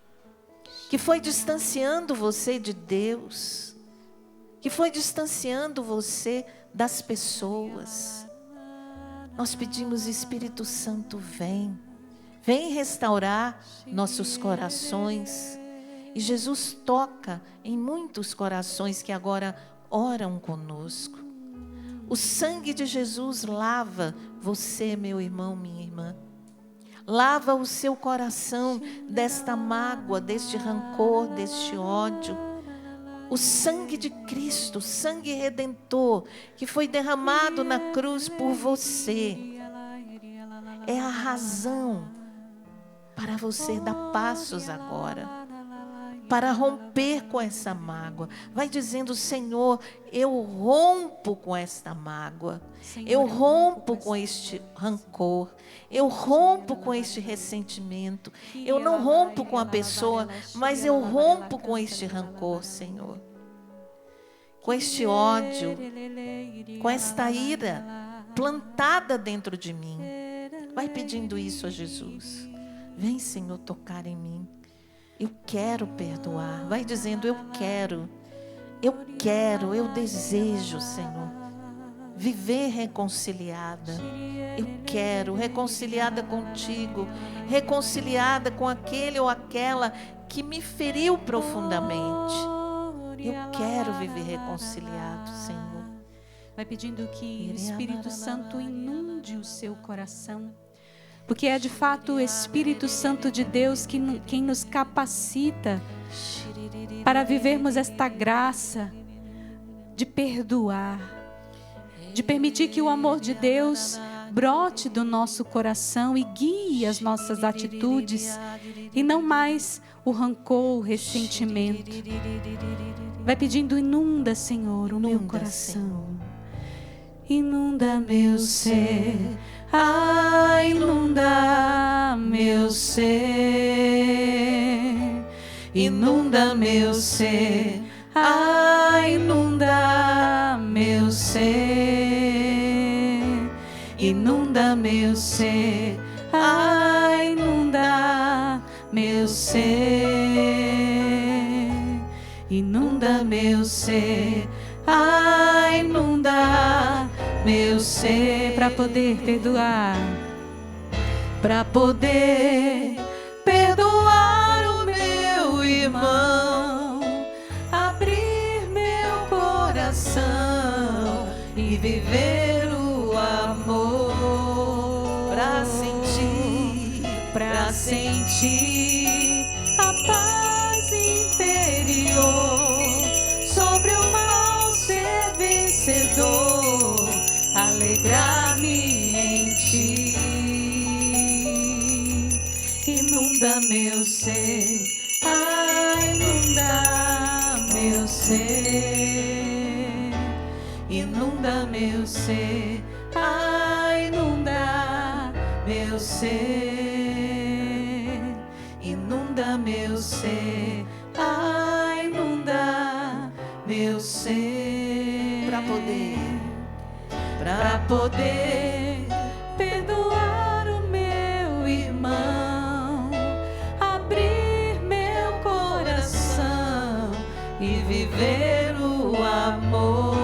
que foi distanciando você de Deus, que foi distanciando você das pessoas. Nós pedimos, Espírito Santo, vem restaurar nossos corações. E Jesus toca em muitos corações que agora oram conosco. O sangue de Jesus lava você, meu irmão, minha irmã. Lava o seu coração desta mágoa, deste rancor, deste ódio. O sangue de Cristo, o sangue redentor, que foi derramado na cruz por você, é a razão para você dar passos agora, para romper com essa mágoa. Vai dizendo: Senhor, eu rompo com esta mágoa, Senhor, eu rompo com este rancor, eu rompo com este ressentimento. Eu não rompo com a pessoa, mas eu rompo com este rancor, Senhor, com este ódio, com esta ira plantada dentro de mim. Vai pedindo isso a Jesus. Vem, Senhor, tocar em mim. Eu quero perdoar. Vai dizendo: eu quero, eu desejo, Senhor, viver reconciliada. Eu quero, reconciliada contigo, reconciliada com aquele ou aquela que me feriu profundamente. Eu quero viver reconciliado, Senhor. Vai pedindo que o Espírito Santo inunde o seu coração, porque é de fato o Espírito Santo de Deus quem nos capacita para vivermos esta graça de perdoar, de permitir que o amor de Deus brote do nosso coração e guie as nossas atitudes, e não mais o rancor, o ressentimento. Vai pedindo: inunda, Senhor, o meu coração. Inunda meu ser. Ah, inunda meu ser, inunda meu ser, ah, inunda meu ser, inunda meu ser, ah, inunda meu ser, inunda meu ser, ah, inunda meu ser, para poder perdoar, para poder perdoar o meu irmão, abrir meu coração e viver o amor. Pra sentir a paz interior, sobre o mal ser vencedor, alegrar-me em ti. Inunda meu ser, inunda meu ser, inunda meu ser, inunda meu ser, inunda meu ser, inunda meu ser, pra poder perdoar o meu irmão, abrir meu coração e viver o amor,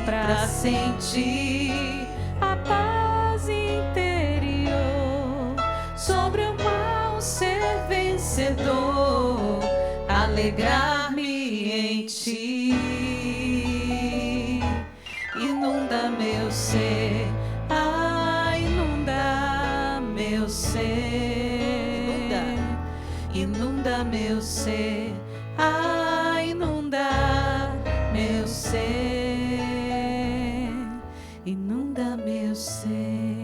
pra sentir a paz interior, sobre o mal ser vencedor, alegrar-me em ti. Inunda meu ser, inunda meu ser, inunda meu ser, inunda meu ser, inunda meu ser.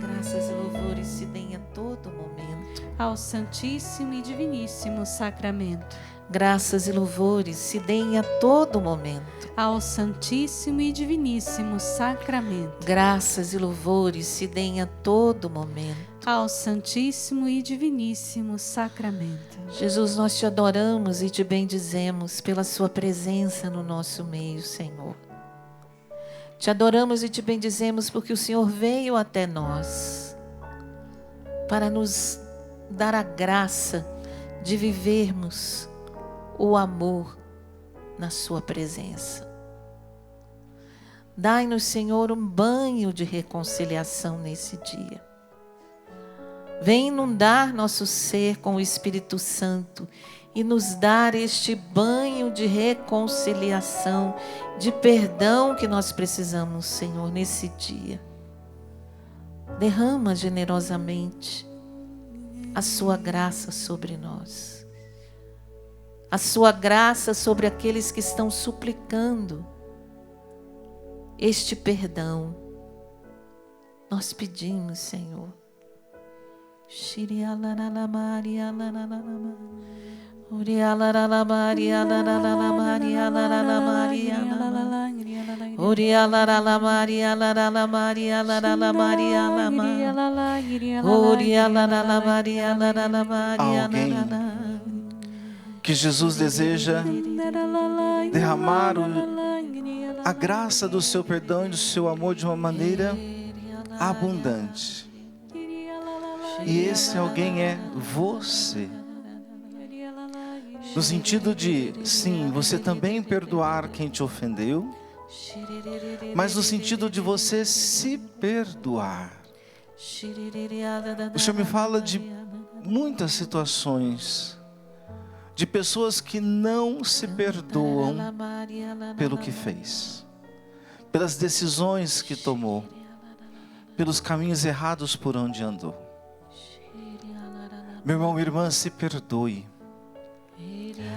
Graças e louvores se deem a todo momento ao Santíssimo e Diviníssimo Sacramento. Graças e louvores se deem a todo momento ao Santíssimo e Diviníssimo Sacramento. Graças e louvores se deem a todo momento ao Santíssimo e Diviníssimo Sacramento. Jesus, nós te adoramos e te bendizemos pela sua presença no nosso meio, Senhor. Te adoramos e te bendizemos porque o Senhor veio até nós para nos dar a graça de vivermos o amor na sua presença. Dai-nos, Senhor, um banho de reconciliação nesse dia. Vem inundar nosso ser com o Espírito Santo e nos dar este banho de reconciliação, de perdão que nós precisamos, Senhor, nesse dia. Derrama generosamente a sua graça sobre nós. A sua graça sobre aqueles que estão suplicando este perdão. Nós pedimos, Senhor. Que Jesus deseja derramar a graça do seu perdão e do seu amor de uma maneira abundante. E esse alguém é você. No sentido de, sim, você também perdoar quem te ofendeu, mas no sentido de você se perdoar. O Senhor me fala de muitas situações, de pessoas que não se perdoam pelo que fez, pelas decisões que tomou, pelos caminhos errados por onde andou. Meu irmão, minha irmã, se perdoe.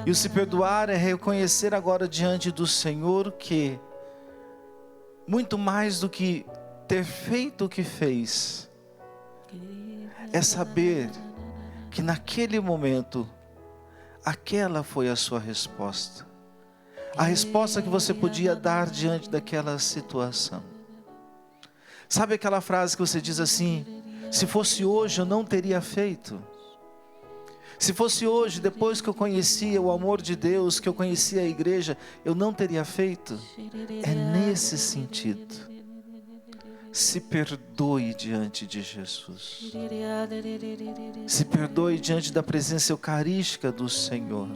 E o se perdoar é reconhecer agora diante do Senhor que, muito mais do que ter feito o que fez, é saber que naquele momento, aquela foi a sua resposta. A resposta que você podia dar diante daquela situação. Sabe aquela frase que você diz assim: se fosse hoje eu não teria feito. Se fosse hoje, depois que eu conhecia o amor de Deus, que eu conhecia a igreja, eu não teria feito. É nesse sentido. Se perdoe diante de Jesus. Se perdoe diante da presença eucarística do Senhor.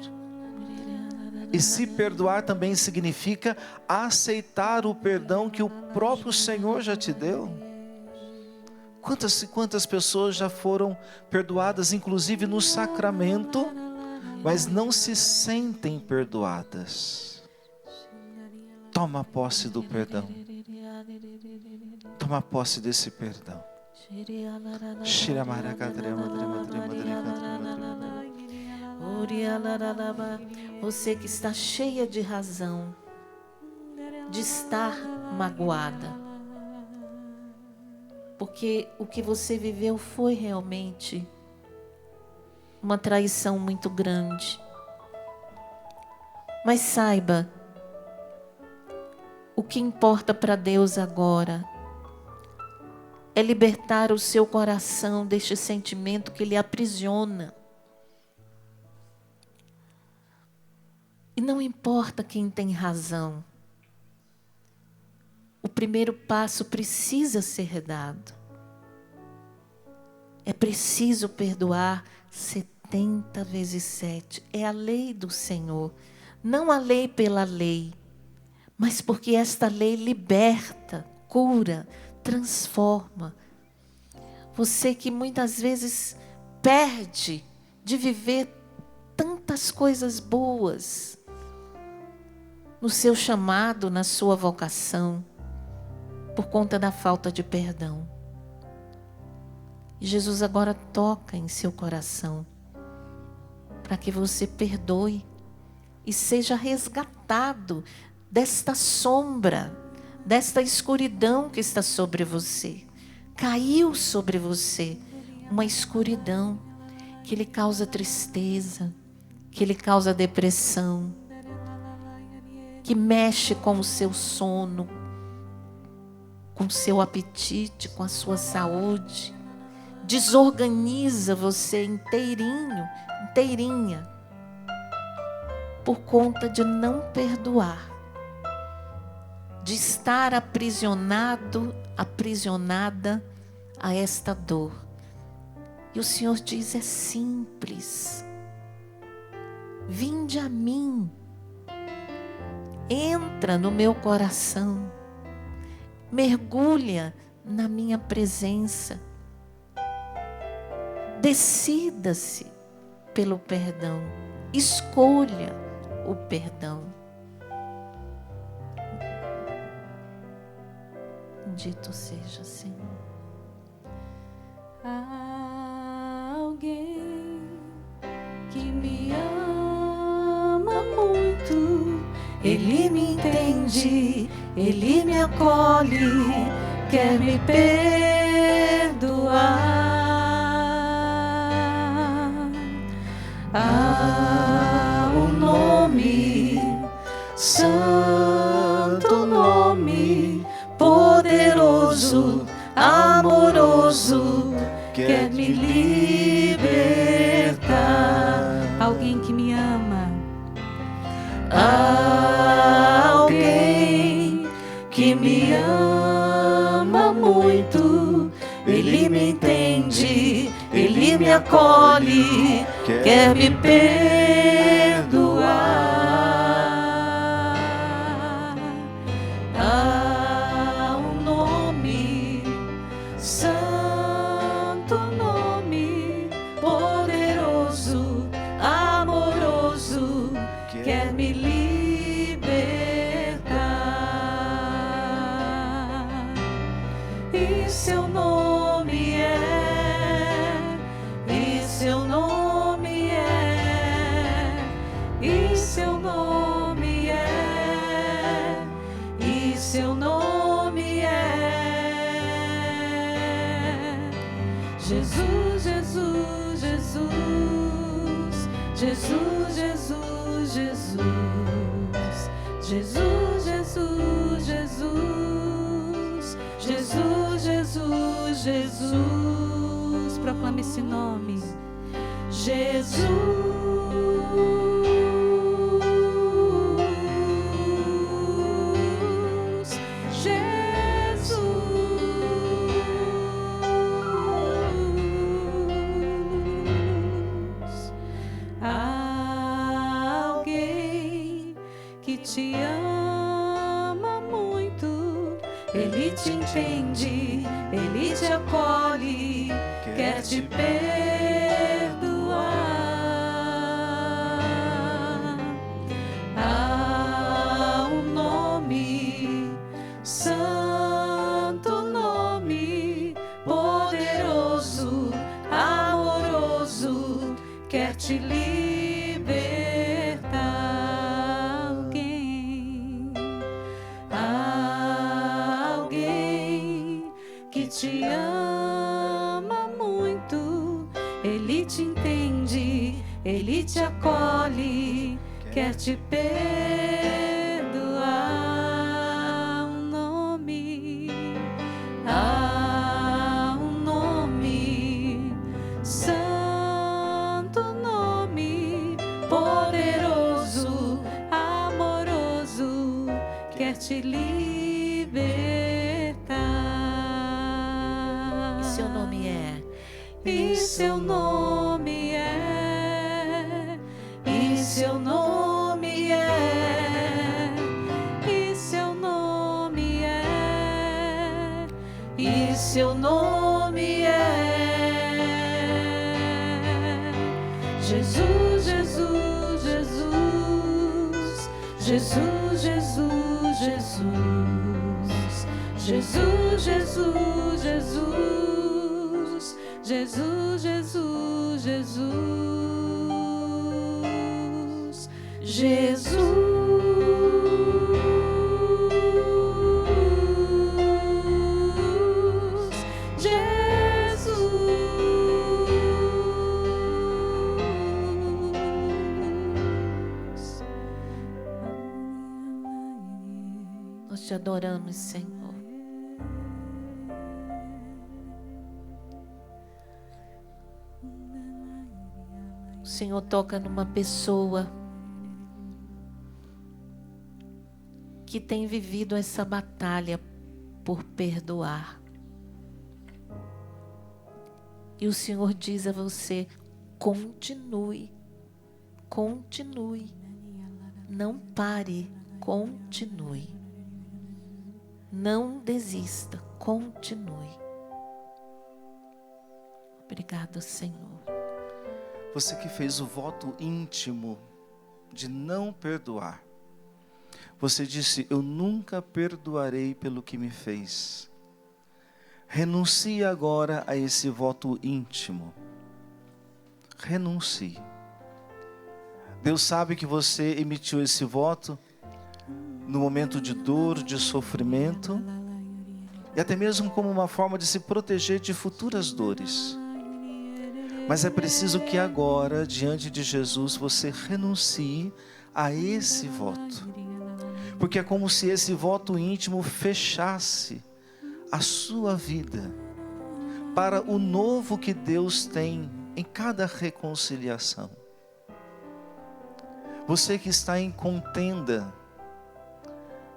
E se perdoar também significa aceitar o perdão que o próprio Senhor já te deu. Quantas pessoas já foram perdoadas, inclusive no sacramento, mas não se sentem perdoadas. Toma posse do perdão. Toma posse desse perdão. Você que está cheia de razão de estar magoada, porque o que você viveu foi realmente uma traição muito grande. Mas saiba, o que importa para Deus agora é libertar o seu coração deste sentimento que lhe aprisiona. E não importa quem tem razão, o primeiro passo precisa ser dado. É preciso perdoar 70 vezes 7. É a lei do Senhor. Não a lei pela lei, mas porque esta lei liberta, cura, transforma. Você que muitas vezes perde de viver tantas coisas boas no seu chamado, na sua vocação, por conta da falta de perdão. E Jesus agora toca em seu coração para que você perdoe e seja resgatado desta sombra, desta escuridão que está sobre você. Caiu sobre você uma escuridão que lhe causa tristeza, que lhe causa depressão, que mexe com o seu sono, com o seu apetite, com a sua saúde, desorganiza você inteirinho, inteirinha, por conta de não perdoar, de estar aprisionado, aprisionada a esta dor. E o Senhor diz, é simples. Vinde a mim, entra no meu coração, mergulha na minha presença, decida-se pelo perdão, escolha o perdão. Dito seja, Senhor. Há alguém que me ama muito, Ele me entende, Ele me acolhe, quer me perdoar. Há um nome, santo nome, poderoso, amoroso, quer me libertar. Alguém que me ama. Há alguém que me ama muito, Ele me entende, Ele me acolhe, quer me perdoar. Há um nome, santo nome, poderoso, amoroso, quer me libertar. E seu nome é, e seu nome é, e seu nome é, e seu nome é Jesus, Jesus, Jesus, Jesus, Jesus, Jesus, Jesus, Jesus, Jesus, Jesus, Jesus, Jesus. Proclame esse nome. Jesus. Há alguém que te ama muito, Ele te entende, Ele te acolhe, quer te perdoar. Há um nome, Ele te acolhe, quer te perdoar. Um nome, há um nome, santo nome, poderoso, amoroso, quer te libertar. E seu nome é? E seu nome é, e seu nome é, e seu nome é, e seu nome é. Jesus, Jesus, Jesus, Jesus, Jesus, Jesus, Jesus, Jesus, Jesus, Jesus, Jesus, Jesus, Jesus. Nós te adoramos, Senhor. O Senhor toca numa pessoa que tem vivido essa batalha por perdoar. E o Senhor diz a você: continue, continue, não pare, continue, não desista, continue. Obrigado, Senhor. Você que fez o voto íntimo de não perdoar. Você disse: eu nunca perdoarei pelo que me fez. Renuncie agora a esse voto íntimo. Renuncie. Deus sabe que você emitiu esse voto no momento de dor, de sofrimento, e até mesmo como uma forma de se proteger de futuras dores. Mas é preciso que agora, diante de Jesus, você renuncie a esse voto. Porque é como se esse voto íntimo fechasse a sua vida para o novo que Deus tem em cada reconciliação. Você que está em contenda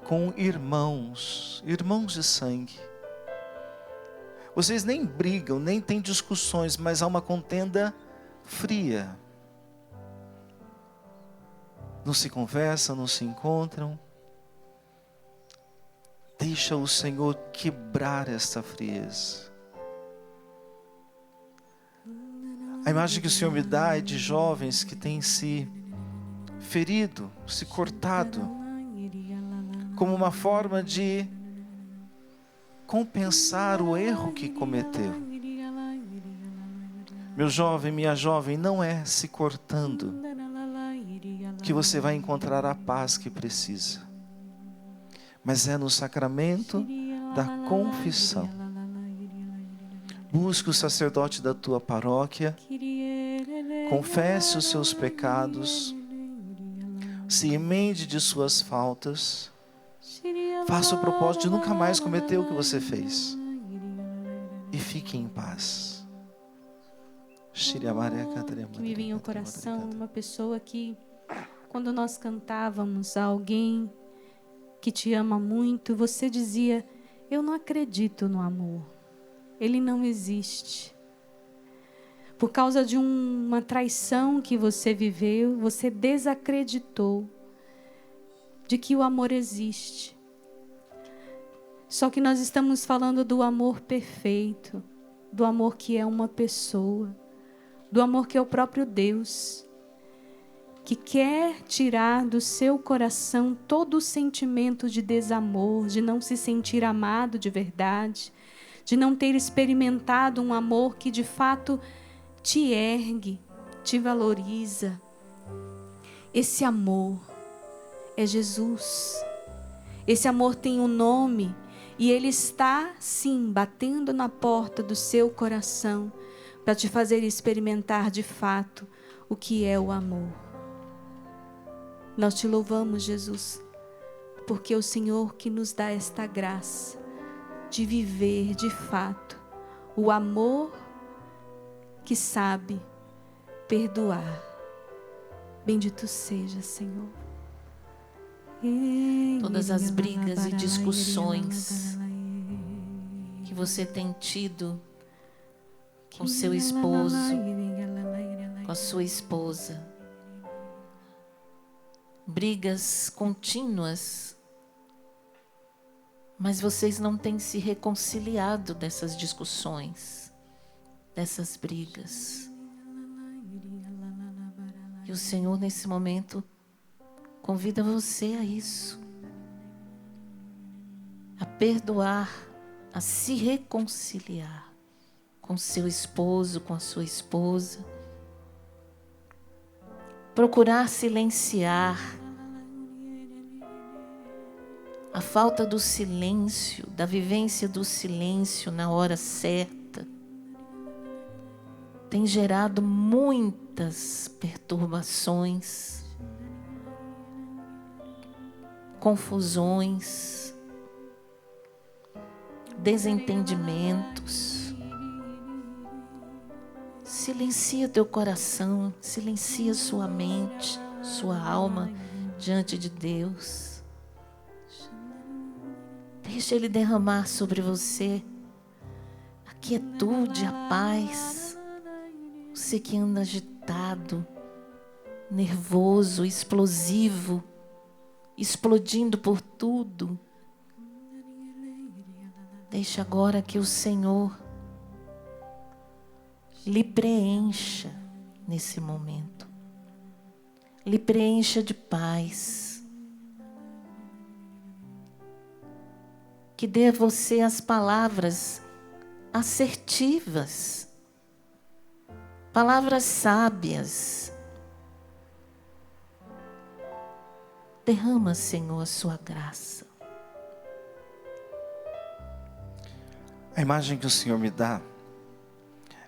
com irmãos de sangue. Vocês nem brigam, nem têm discussões, mas há uma contenda fria. Não se conversam, não se encontram. Deixa o Senhor quebrar esta frieza. A imagem que o Senhor me dá é de jovens que têm se ferido, se cortado, como uma forma de compensar o erro que cometeu. Meu jovem, minha jovem, não é se cortando que você vai encontrar a paz que precisa, mas é no sacramento da confissão. Busque o sacerdote da tua paróquia, confesse os seus pecados, se emende de suas faltas, faça o propósito de nunca mais cometer o que você fez e fique em paz. Que me vinha ao coração uma pessoa que, quando nós cantávamos a alguém que te ama muito, você dizia: eu não acredito no amor, ele não existe. Por causa de uma traição que você viveu, você desacreditou de que o amor existe. Só que nós estamos falando do amor perfeito, do amor que é uma pessoa, do amor que é o próprio Deus, que quer tirar do seu coração todo o sentimento de desamor, de não se sentir amado de verdade, de não ter experimentado um amor que de fato te ergue, te valoriza. Esse amor é Jesus. Esse amor tem um nome e ele está, sim, batendo na porta do seu coração para te fazer experimentar de fato o que é o amor. Nós te louvamos, Jesus, porque é o Senhor que nos dá esta graça de viver de fato o amor que sabe perdoar. Bendito seja, Senhor. Todas as brigas e discussões que você tem tido com seu esposo, com a sua esposa, brigas contínuas, mas vocês não têm se reconciliado dessas discussões, dessas brigas. E o Senhor, nesse momento, convida você a isso, a perdoar, a se reconciliar com seu esposo, com a sua esposa, procurar silenciar a falta do silêncio, da vivência do silêncio na hora certa, tem gerado muitas perturbações, confusões, desentendimentos. Silencia teu coração, silencia sua mente, sua alma diante de Deus. Deixa Ele derramar sobre você a quietude, a paz. Você que anda agitado, nervoso, explosivo, explodindo por tudo. Deixa agora que o Senhor lhe preencha nesse momento. Lhe preencha de paz. Que dê a você as palavras assertivas, palavras sábias. Derrama, Senhor, a sua graça. A imagem que o Senhor me dá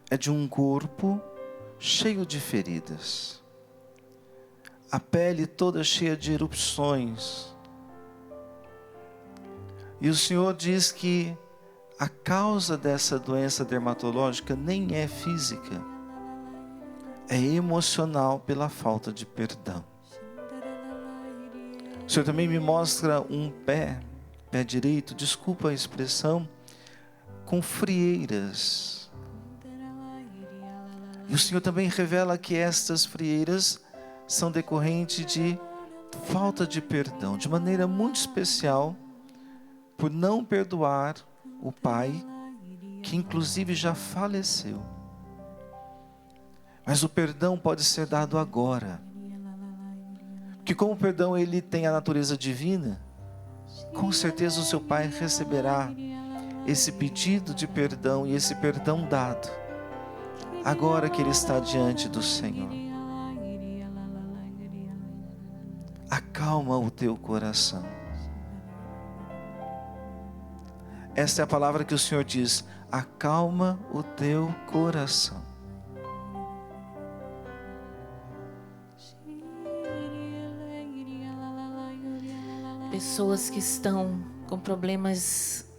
é de um corpo cheio de feridas. A pele toda cheia de erupções. E o Senhor diz que a causa dessa doença dermatológica nem é física, é emocional pela falta de perdão. O Senhor também me mostra um pé direito, desculpa a expressão, com frieiras. E o Senhor também revela que estas frieiras são decorrentes de falta de perdão, de maneira muito especial, por não perdoar o pai, que inclusive já faleceu. Mas o perdão pode ser dado agora. Porque como o perdão ele tem a natureza divina, com certeza o seu pai receberá esse pedido de perdão e esse perdão dado, agora que ele está diante do Senhor. Acalma o teu coração. Esta é a palavra que o Senhor diz: acalma o teu coração. Pessoas que estão com problemas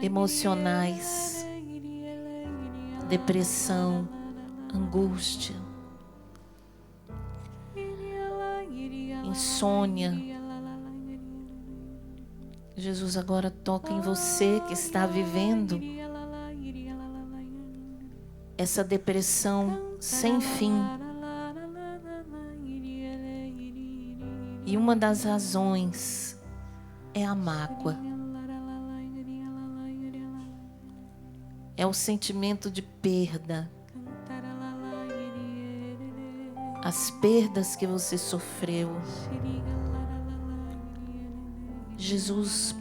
emocionais, depressão, angústia, insônia. Jesus agora toca em você que está vivendo essa depressão sem fim. E uma das razões é a mágoa. É o sentimento de perda. As perdas que você sofreu. Jesus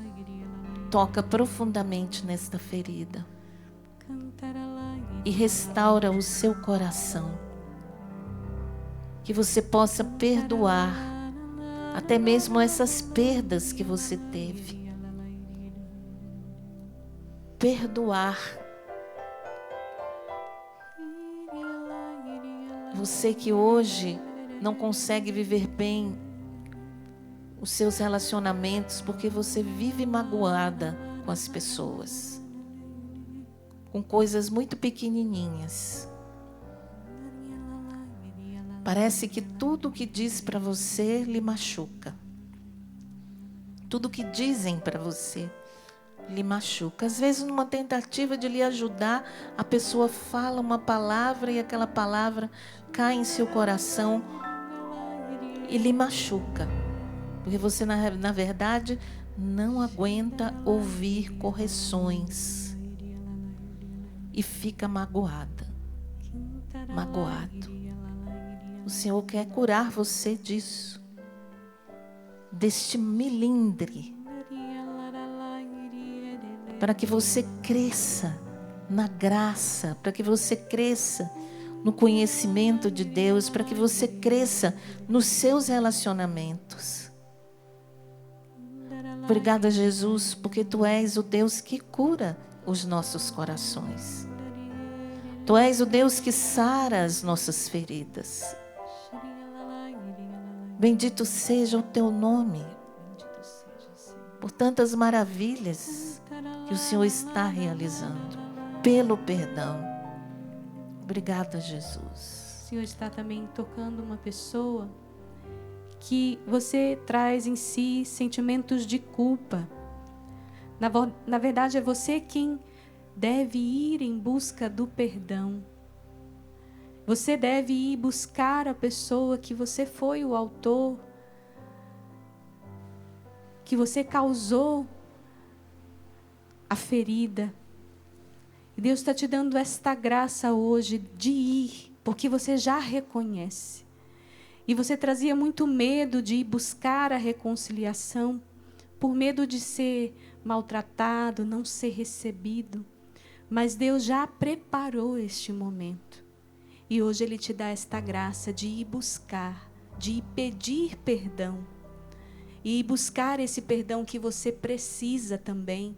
toca profundamente nesta ferida e restaura o seu coração. Que você possa perdoar até mesmo essas perdas que você teve. Perdoar. Você que hoje não consegue viver bem os seus relacionamentos porque você vive magoada com as pessoas, com coisas muito pequenininhas. Parece que tudo que diz para você lhe machuca. Tudo que dizem para você lhe machuca. Às vezes, numa tentativa de lhe ajudar, a pessoa fala uma palavra e aquela palavra cai em seu coração e lhe machuca. Porque você, na verdade, não aguenta ouvir correções e fica magoada, magoado. O Senhor quer curar você disso, deste melindre, para que você cresça na graça, para que você cresça no conhecimento de Deus, para que você cresça nos seus relacionamentos. Obrigada, Jesus, porque Tu és o Deus que cura os nossos corações. Tu és o Deus que sara as nossas feridas. Bendito seja o Teu nome, por tantas maravilhas que o Senhor está realizando, pelo perdão. Obrigada, Jesus. O Senhor está também tocando uma pessoa que você traz em si sentimentos de culpa. Na verdade, é você quem deve ir em busca do perdão. Você deve ir buscar a pessoa que você foi o autor, que você causou a ferida. E Deus está te dando esta graça hoje de ir, porque você já reconhece. E você trazia muito medo de ir buscar a reconciliação, por medo de ser maltratado, não ser recebido. Mas Deus já preparou este momento. E hoje Ele te dá esta graça de ir buscar, de ir pedir perdão. E ir buscar esse perdão que você precisa também,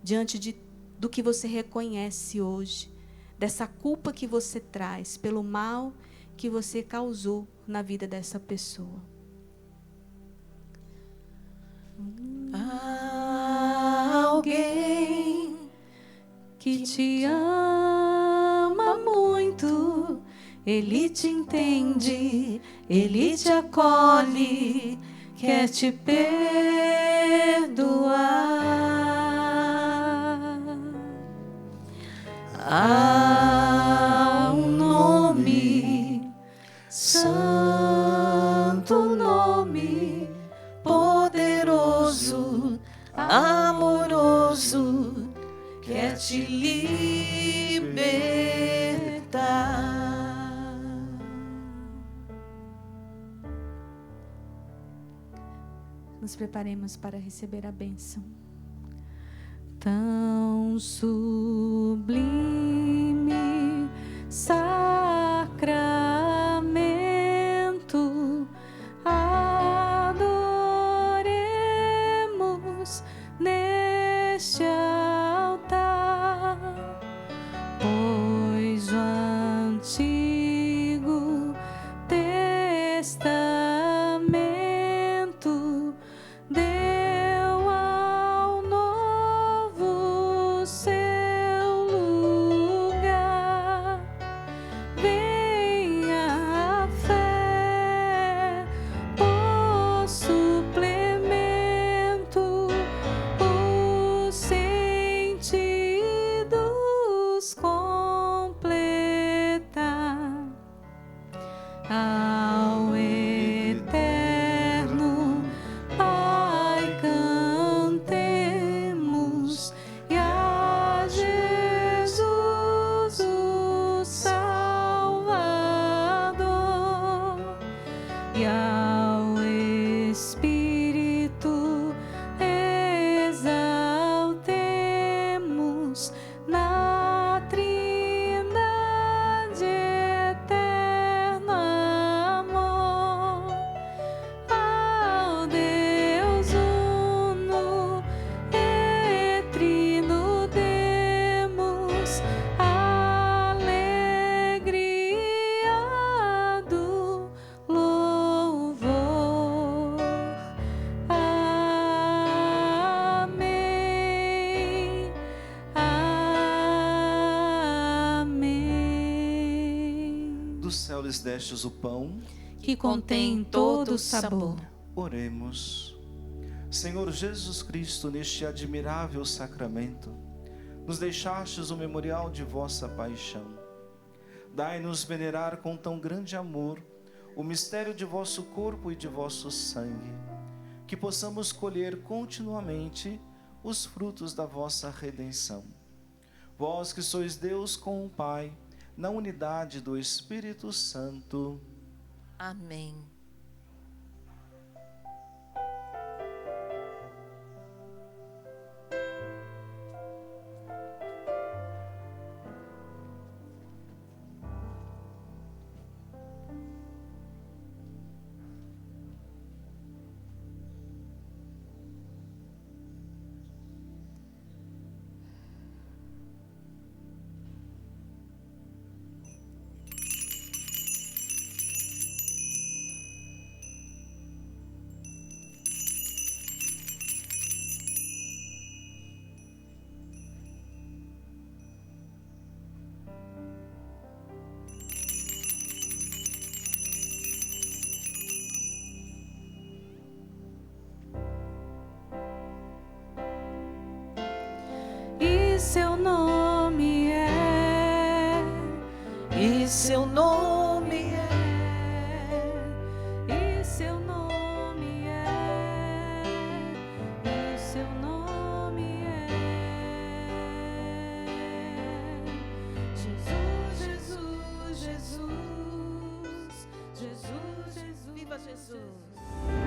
diante do que você reconhece hoje, dessa culpa que você traz pelo mal que você causou na vida dessa pessoa. Há alguém Que te ama muito, Ele te entende, Ele te acolhe, quer te perdoar. Há um nome, santo nome, poderoso, amoroso, quer te libertar. Nos preparemos para receber a bênção. Tão sublime sacramento, adoremos neste altar, pois o Antigo Testamento deu ao Novo seu lugar. lhes destes o pão, que contém todo o sabor. oremos. Senhor Jesus Cristo, neste admirável sacramento, nos deixastes o memorial de vossa paixão. Dai-nos venerar com tão grande amor o mistério de vosso corpo e de vosso sangue, que possamos colher continuamente os frutos da vossa redenção. Vós que sois Deus com o Pai, na unidade do Espírito Santo. Amém. Seu nome é, E seu nome é, e seu nome é, e seu nome é Jesus, Jesus, Jesus, Jesus, Jesus. viva Jesus!